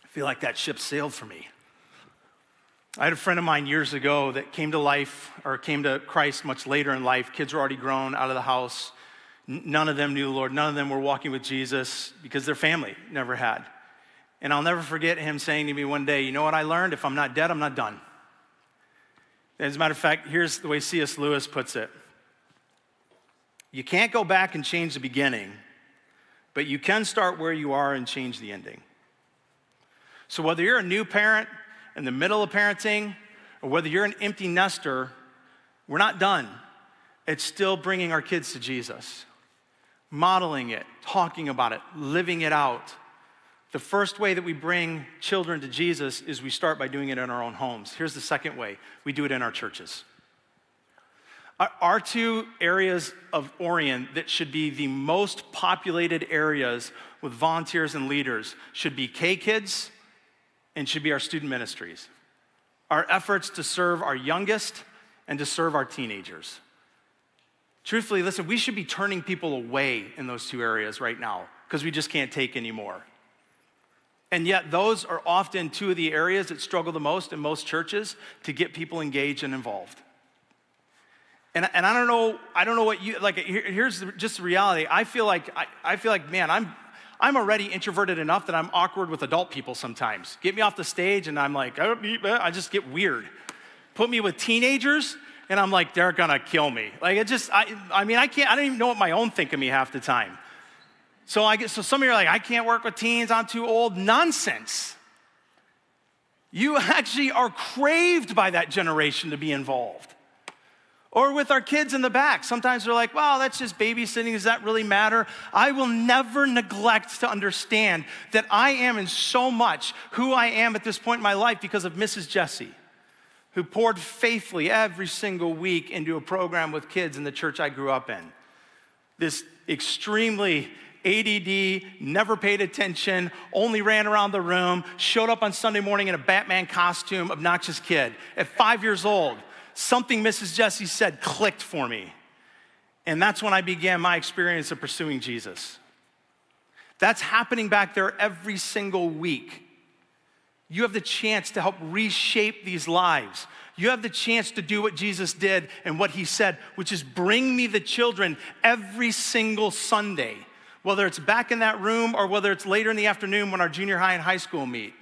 I feel like that ship sailed for me. I had a friend of mine years ago that came to Christ much later in life. Kids were already grown, out of the house. None of them knew the Lord. None of them were walking with Jesus because their family never had. And I'll never forget him saying to me one day, you know what I learned? If I'm not dead, I'm not done. As a matter of fact, here's the way C.S. Lewis puts it. You can't go back and change the beginning, but you can start where you are and change the ending. So whether you're a new parent in the middle of parenting, or whether you're an empty nester, we're not done. It's still bringing our kids to Jesus, modeling it, talking about it, living it out. The first way that we bring children to Jesus is we start by doing it in our own homes. Here's the second way. We do it in our churches. Our two areas of Orion that should be the most populated areas with volunteers and leaders should be K-Kids and should be our student ministries. Our efforts to serve our youngest and to serve our teenagers. Truthfully, listen, we should be turning people away in those two areas right now because we just can't take anymore. And yet those are often two of the areas that struggle the most in most churches to get people engaged and involved. And I don't know what you, like, here's just the reality. I feel like, man, I'm already introverted enough that I'm awkward with adult people sometimes. Get me off the stage and I'm like, I just get weird. Put me with teenagers and I'm like, they're gonna kill me. Like it just, I don't even know what my own think of me half the time. So some of you are like, I can't work with teens, I'm too old. Nonsense. You actually are craved by that generation to be involved. Or with our kids in the back. Sometimes they're like, well, that's just babysitting, does that really matter? I will never neglect to understand that I am in so much who I am at this point in my life because of Mrs. Jessie, who poured faithfully every single week into a program with kids in the church I grew up in. This extremely ADD, never paid attention, only ran around the room, showed up on Sunday morning in a Batman costume, obnoxious kid. At 5 years old, something Mrs. Jessie said clicked for me. And that's when I began my experience of pursuing Jesus. That's happening back there every single week. You have the chance to help reshape these lives. You have the chance to do what Jesus did and what he said, which is bring me the children every single Sunday. Whether it's back in that room or whether it's later in the afternoon when our junior high and high school meet.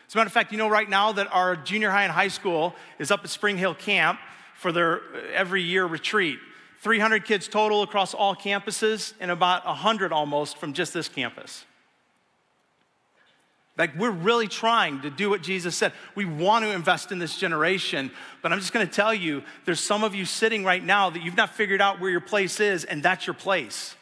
As a matter of fact, you know right now that our junior high and high school is up at Spring Hill Camp for their every year retreat. 300 kids total across all campuses and about 100 almost from just this campus. Like we're really trying to do what Jesus said. We want to invest in this generation, but I'm just gonna tell you, there's some of you sitting right now that you've not figured out where your place is and that's your place.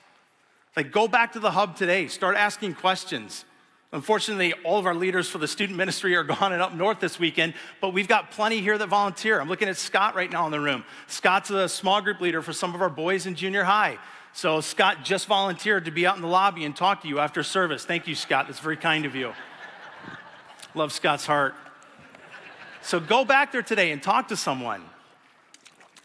Like, go back to the hub today. Start asking questions. Unfortunately, all of our leaders for the student ministry are gone and up north this weekend, but we've got plenty here that volunteer. I'm looking at Scott right now in the room. Scott's a small group leader for some of our boys in junior high. So Scott just volunteered to be out in the lobby and talk to you after service. Thank you, Scott. That's very kind of you. Love Scott's heart. So go back there today and talk to someone.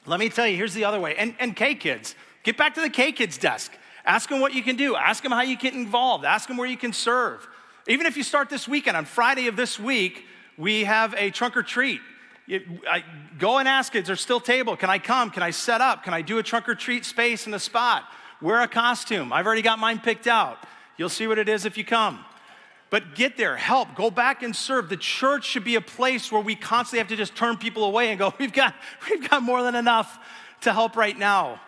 Let me tell you, here's the other way. And K-Kids, get back to the K-Kids desk. Ask them what you can do. Ask them how you get involved. Ask them where you can serve. Even if you start this weekend, on Friday of this week, we have a trunk or treat. Go and ask kids, there's still a table. Can I come? Can I set up? Can I do a trunk or treat space in the spot? Wear a costume. I've already got mine picked out. You'll see what it is if you come. But get there, help, go back and serve. The church should be a place where we constantly have to just turn people away and go, we've got more than enough to help right now.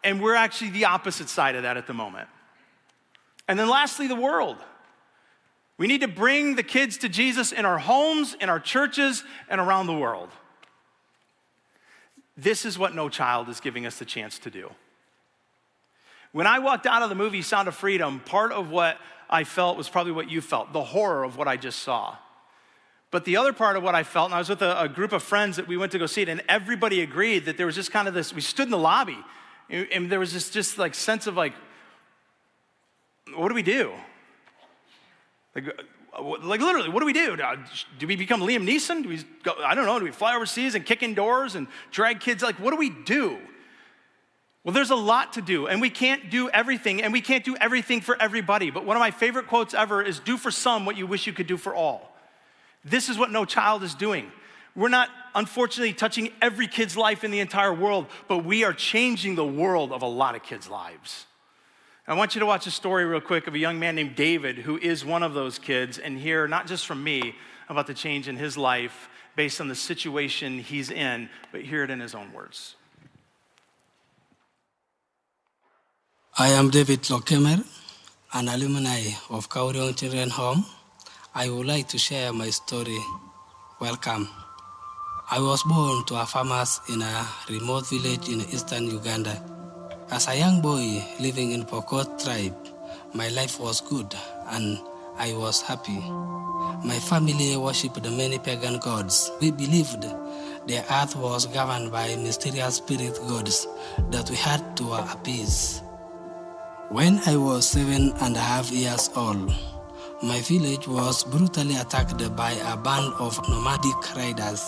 And we're actually the opposite side of that at the moment. And then lastly, the world. We need to bring the kids to Jesus in our homes, in our churches, and around the world. This is what No Child is giving us the chance to do. When I walked out of the movie Sound of Freedom, part of what I felt was probably what you felt, the horror of what I just saw. But the other part of what I felt, and I was with a group of friends that we went to go see it, and everybody agreed that there was just kind of this, we stood in the lobby, and there was this just like sense of like, what do we do? Like literally, what do we do? Do we become Liam Neeson? Do we go, I don't know, do we fly overseas and kick in doors and drag kids? Like, what do we do? Well, there's a lot to do, and we can't do everything, and we can't do everything for everybody. But one of my favorite quotes ever is, do for some what you wish you could do for all. This is what No Child is doing. We're not, unfortunately, touching every kid's life in the entire world, but we are changing the world of a lot of kids' lives. I want you to watch a story real quick of a young man named David, who is one of those kids, and hear, not just from me, about the change in his life based on the situation he's in, but hear it in his own words. I am David Lokemer, an alumni of Kaurion Children's Home. I would like to share my story. Welcome. I was born to a farmers in a remote village in eastern Uganda. As a young boy living in Pokot tribe, my life was good and I was happy. My family worshipped many pagan gods. We believed the earth was governed by mysterious spirit gods that we had to appease. When I was 7.5 years old, my village was brutally attacked by a band of nomadic riders.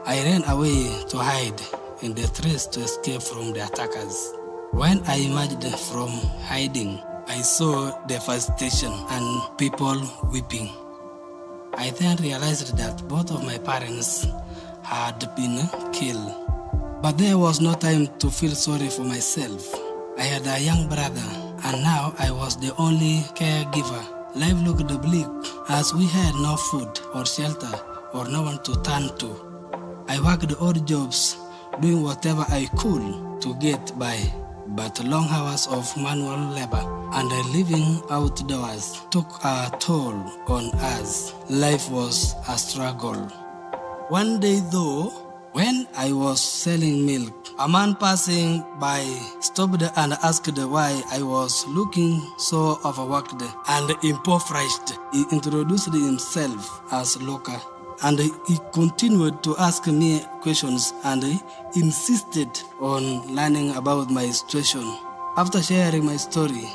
I ran away to hide in the trees to escape from the attackers. When I emerged from hiding, I saw devastation and people weeping. I then realized that both of my parents had been killed. But there was no time to feel sorry for myself. I had a young brother, and now I was the only caregiver. Life looked bleak as we had no food or shelter or no one to turn to. I worked odd jobs, doing whatever I could to get by, but long hours of manual labor and living outdoors took a toll on us. Life was a struggle. One day though, when I was selling milk, a man passing by stopped and asked why I was looking so overworked and impoverished. He introduced himself as Loka, and he continued to ask me questions and insisted on learning about my situation. After sharing my story,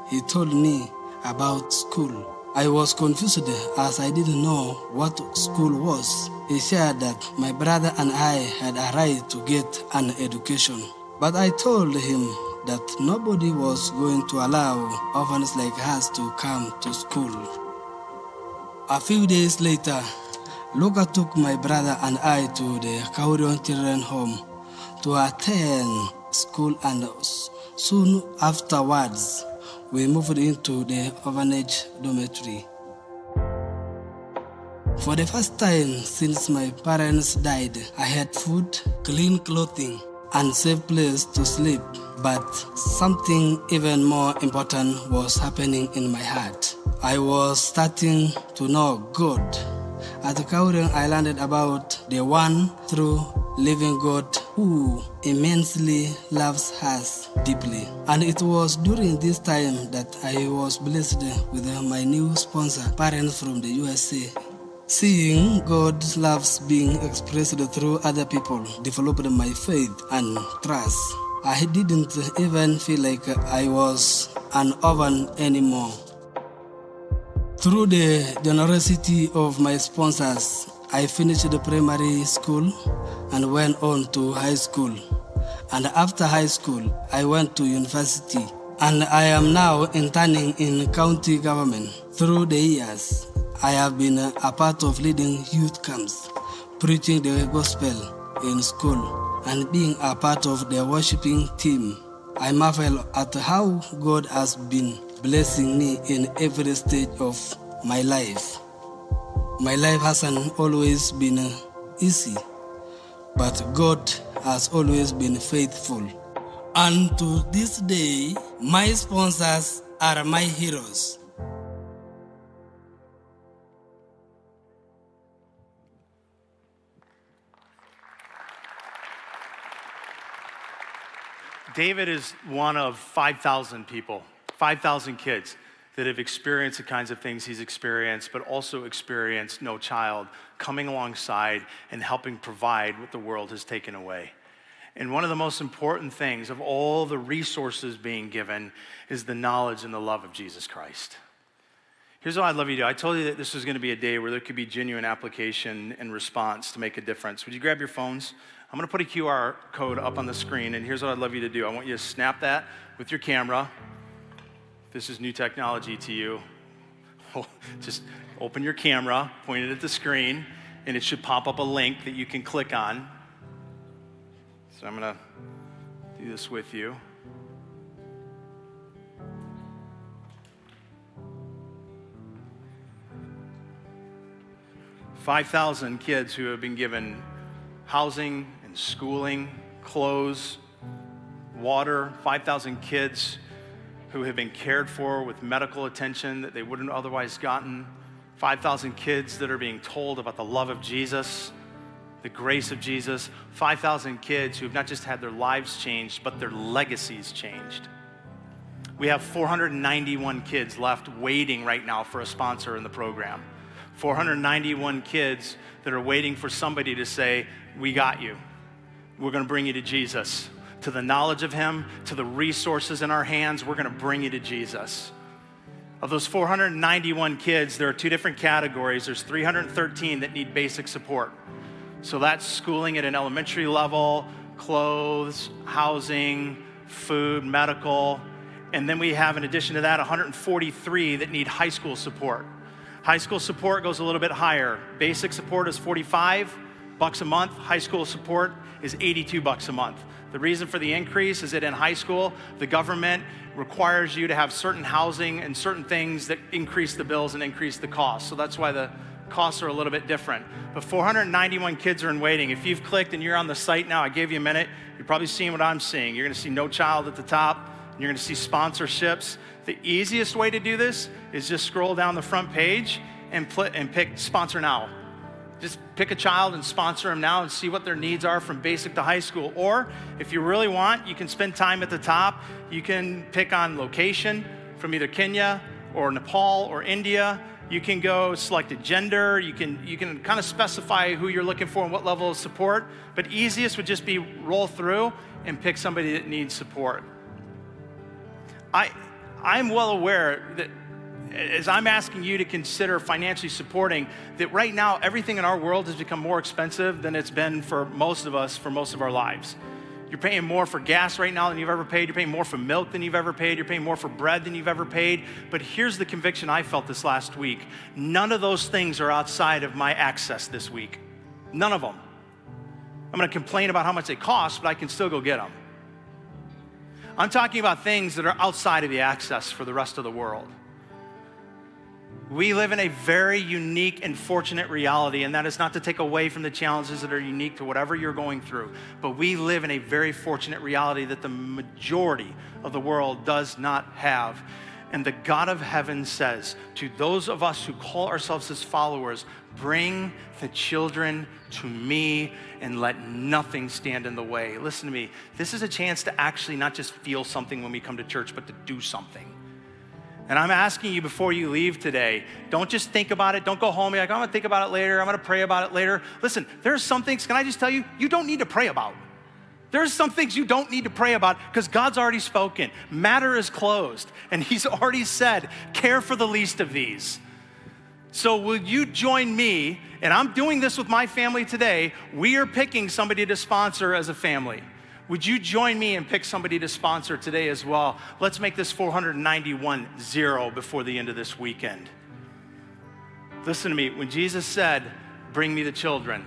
he told me about school. I was confused as I didn't know what school was. He shared that my brother and I had a right to get an education. But I told him that nobody was going to allow orphans like us to come to school. A few days later, Luca took my brother and I to the Kaurion Children's Home to attend school, and soon afterwards, we moved into the orphanage dormitory. For the first time since my parents died, I had food, clean clothing, and safe place to sleep. But something even more important was happening in my heart. I was starting to know God. At Kaurion, I learned about the one true living God who immensely loves us deeply. And it was during this time that I was blessed with my new sponsor, parents from the USA. Seeing God's love being expressed through other people developed my faith and trust. I didn't even feel like I was an orphan anymore. Through the generosity of my sponsors, I finished the primary school and went on to high school. And after high school, I went to university. And I am now interning in county government. Through the years, I have been a part of leading youth camps, preaching the gospel in school, and being a part of the worshiping team. I marvel at how God has been blessing me in every stage of my life. My life hasn't always been easy, but God has always been faithful. And to this day, my sponsors are my heroes. David is one of 5,000 people, 5,000 kids that have experienced the kinds of things he's experienced, but also experienced no child coming alongside and helping provide what the world has taken away. And one of the most important things of all the resources being given is the knowledge and the love of Jesus Christ. Here's what I'd love you to do. I told you that this was going to be a day where there could be genuine application and response to make a difference. Would you grab your phones? I'm going to put a QR code up on the screen, and here's what I'd love you to do. I want you to snap that with your camera. This is new technology to you. Just open your camera, point it at the screen, and it should pop up a link that you can click on. So I'm going to do this with you. "5,000 kids who have been given housing and schooling, clothes, water. 5,000 kids who have been cared for with medical attention that they wouldn't have otherwise gotten. 5,000 kids that are being told about the love of Jesus, the grace of Jesus. 5,000 kids who have not just had their lives changed, but their legacies changed. We have 491 kids left waiting right now for a sponsor in the program. 491 kids that are waiting for somebody to say, we got you. We're going to bring you to Jesus. To the knowledge of him, to the resources in our hands, we're going to bring you to Jesus. Of those 491 kids, there are two different categories. There's 313 that need basic support. So that's schooling at an elementary level, clothes, housing, food, medical. And then we have, in addition to that, 143 that need high school support. High school support goes a little bit higher. Basic support is $45 a month. High school support is $82 a month. The reason for the increase is that in high school, the government requires you to have certain housing and certain things that increase the bills and increase the cost. So that's why the costs are a little bit different. But 491 kids are in waiting. If you've clicked and you're on the site now, I gave you a minute, you're probably seeing what I'm seeing. You're gonna see No Child at the top, and you're gonna see sponsorships. The easiest way to do this is just scroll down the front page and pick Sponsor Now. Just pick a child and sponsor them now and see what their needs are from basic to high school. Or if you really want, you can spend time at the top. You can pick on location from either Kenya or Nepal or India. You can go select a gender. You can kind of specify who you're looking for and what level of support. But easiest would just be roll through and pick somebody that needs support. I'm well aware that as I'm asking you to consider financially supporting, that right now everything in our world has become more expensive than it's been for most of us for most of our lives. You're paying more for gas right now than you've ever paid. You're paying more for milk than you've ever paid. You're paying more for bread than you've ever paid. But here's the conviction I felt this last week. None of those things are outside of my access this week. None of them. I'm going to complain about how much they cost, but I can still go get them. I'm talking about things that are outside of the access for the rest of the world. We live in a very unique and fortunate reality, and that is not to take away from the challenges that are unique to whatever you're going through, but we live in a very fortunate reality that the majority of the world does not have. And the God of heaven says to those of us who call ourselves his followers, bring the children to me and let nothing stand in the way. Listen to me. This is a chance to actually not just feel something when we come to church, but to do something. And I'm asking you before you leave today, don't just think about it. Don't go home and be like, I'm gonna think about it later. I'm gonna pray about it later. Listen, there's some things, can I just tell you, you don't need to pray about. There's some things you don't need to pray about because God's already spoken. Matter is closed. And he's already said, care for the least of these. So will you join me? And I'm doing this with my family today. We are picking somebody to sponsor as a family. Would you join me and pick somebody to sponsor today as well? Let's make this 491 0 before the end of this weekend. Listen to me. When Jesus said, bring me the children,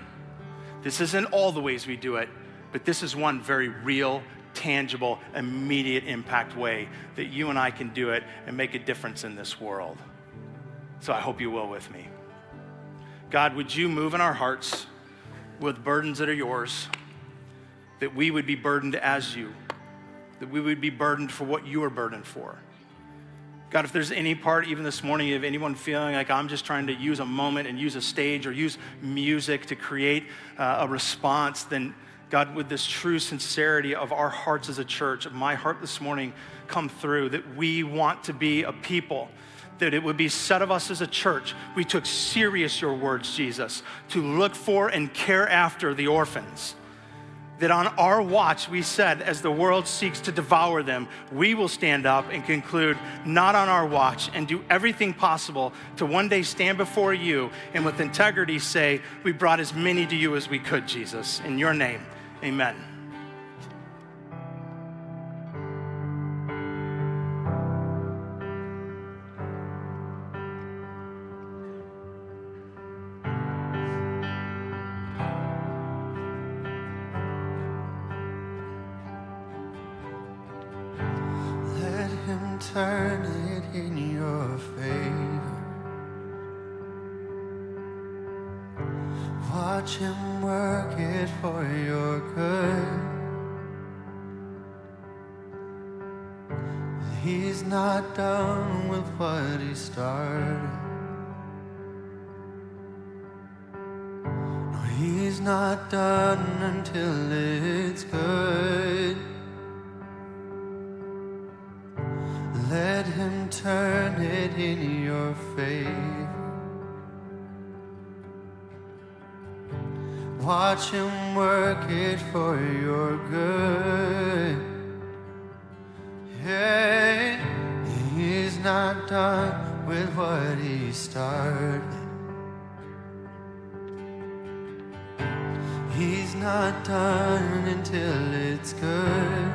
this isn't all the ways we do it, but this is one very real, tangible, immediate impact way that you and I can do it and make a difference in this world. So I hope you will with me. God, would you move in our hearts with burdens that are yours, that we would be burdened as you, that we would be burdened for what you are burdened for. God, if there's any part even this morning of anyone feeling like I'm just trying to use a moment and use a stage or use music to create a response, then God, would this true sincerity of our hearts as a church, of my heart this morning, come through, that we want to be a people, that it would be said of us as a church, we took serious your words, Jesus, to look for and care after the orphans. That on our watch, we said, as the world seeks to devour them, we will stand up and conclude, not on our watch, and do everything possible to one day stand before you and with integrity say, we brought as many to you as we could, Jesus. In your name, amen. Turn it in your favor. Watch him work it for your good. He's not done with what he started. No, he's not done until it's good. Let him turn it in your favor. Watch him work it for your good. Yeah, he's not done with what he started. He's not done until it's good.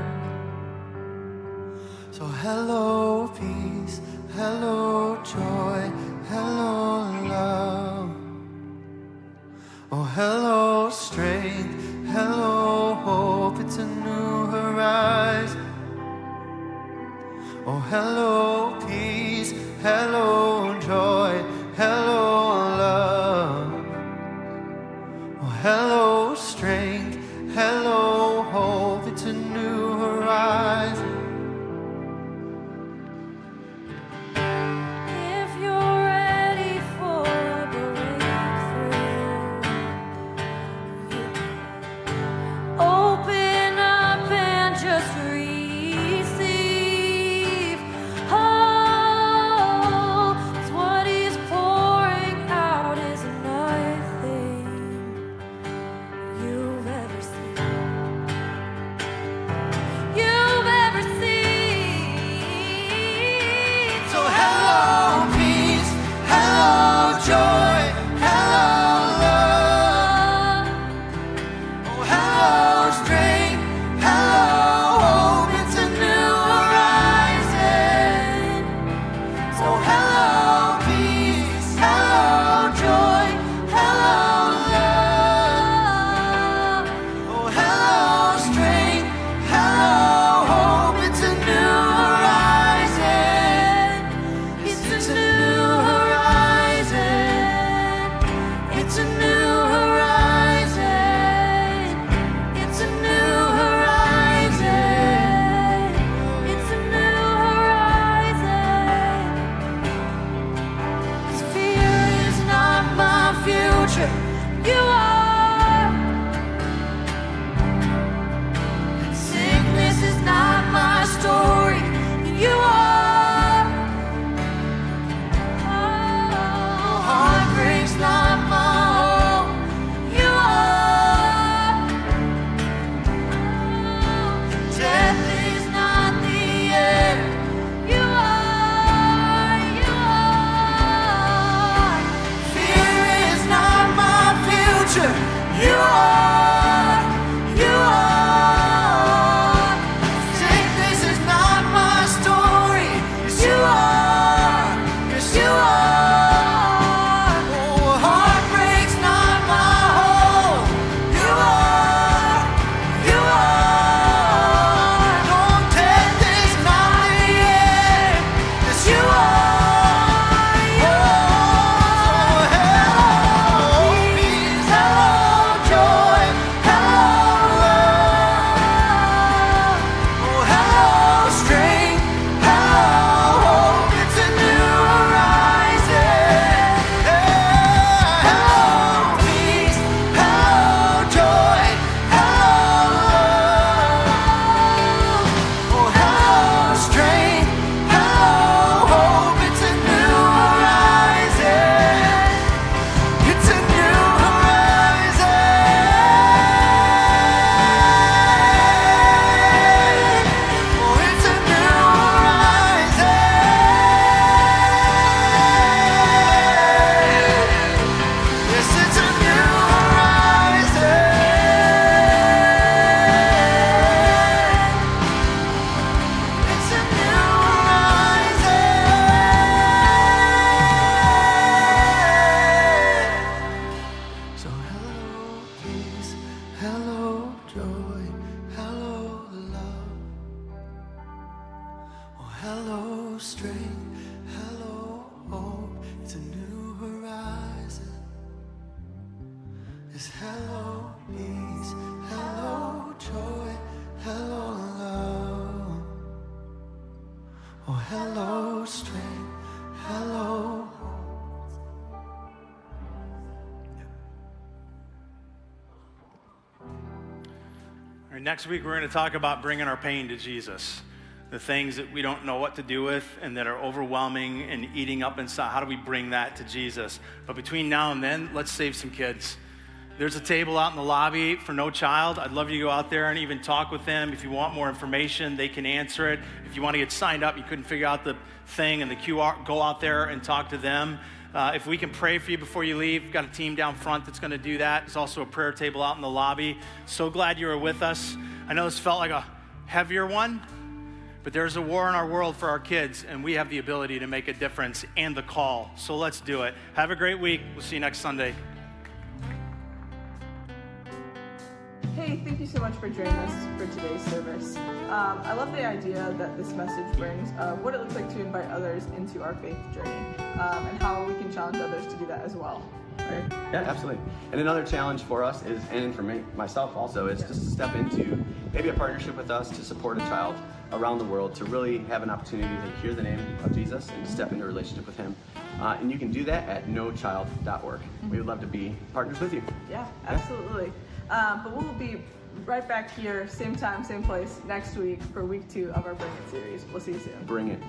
So hello peace, hello joy, hello love. Oh hello strength, hello hope, it's a new horizon. Oh hello peace, hello joy, hello love. Oh hello strength, hello hope, it's a new horizon. peace, hello joy, hello love. Oh, hello strength, hello hope. It's a new horizon. It's hello peace, hello joy, hello love. Oh, hello strength, hello hope. All right, next week, we're going to talk about bringing our pain to Jesus. The things that we don't know what to do with and that are overwhelming and eating up inside. How do we bring that to Jesus? But between now and then, let's save some kids. There's a table out in the lobby for No Child. I'd love you to go out there and even talk with them. If you want more information, they can answer it. If you want to get signed up, you couldn't figure out the thing and the QR, go out there and talk to them. If we can pray for you before you leave, we've got a team down front that's going to do that. There's also a prayer table out in the lobby. So glad you were with us. I know this felt like a heavier one, but there's a war in our world for our kids, and we have the ability to make a difference and the call. So let's do it. Have a great week. We'll see you next Sunday. Hey, thank you so much for joining us for today's service. I love the idea that this message brings of what it looks like to invite others into our faith journey and how we can challenge others to do that as well. Right? Yeah, absolutely. And another challenge for us is, and for me, myself also, is just to step into maybe a partnership with us to support a child around the world to really have an opportunity to hear the name of Jesus and to step into a relationship with him. And you can do that at nochild.org. We would love to be partners with you. Yeah, absolutely. But we'll be right back here, same time, same place, next week for week 2 of our Bring It series. We'll see you soon. Bring it.